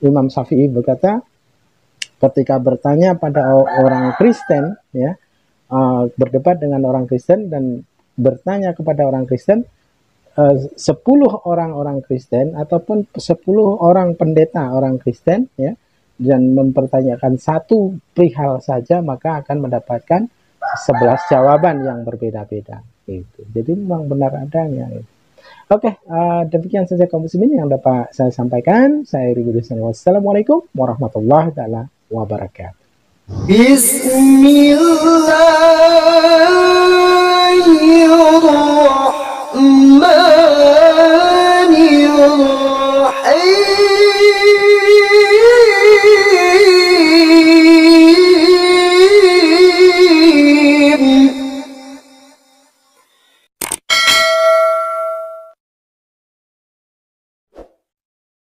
Imam Syafi'i berkata ketika bertanya pada orang Kristen ya, berdebat dengan orang Kristen dan bertanya kepada orang Kristen, 10 orang Kristen ataupun 10 orang pendeta orang Kristen ya, dan mempertanyakan satu perihal saja, maka akan mendapatkan 11 jawaban yang berbeda-beda gitu. Jadi memang benar adanya gitu. Oke, demikian saja kaum muslimin yang dapat saya sampaikan. Saya Ribut Hussein. Wassalamualaikum warahmatullahi wabarakatuh. Bismillah.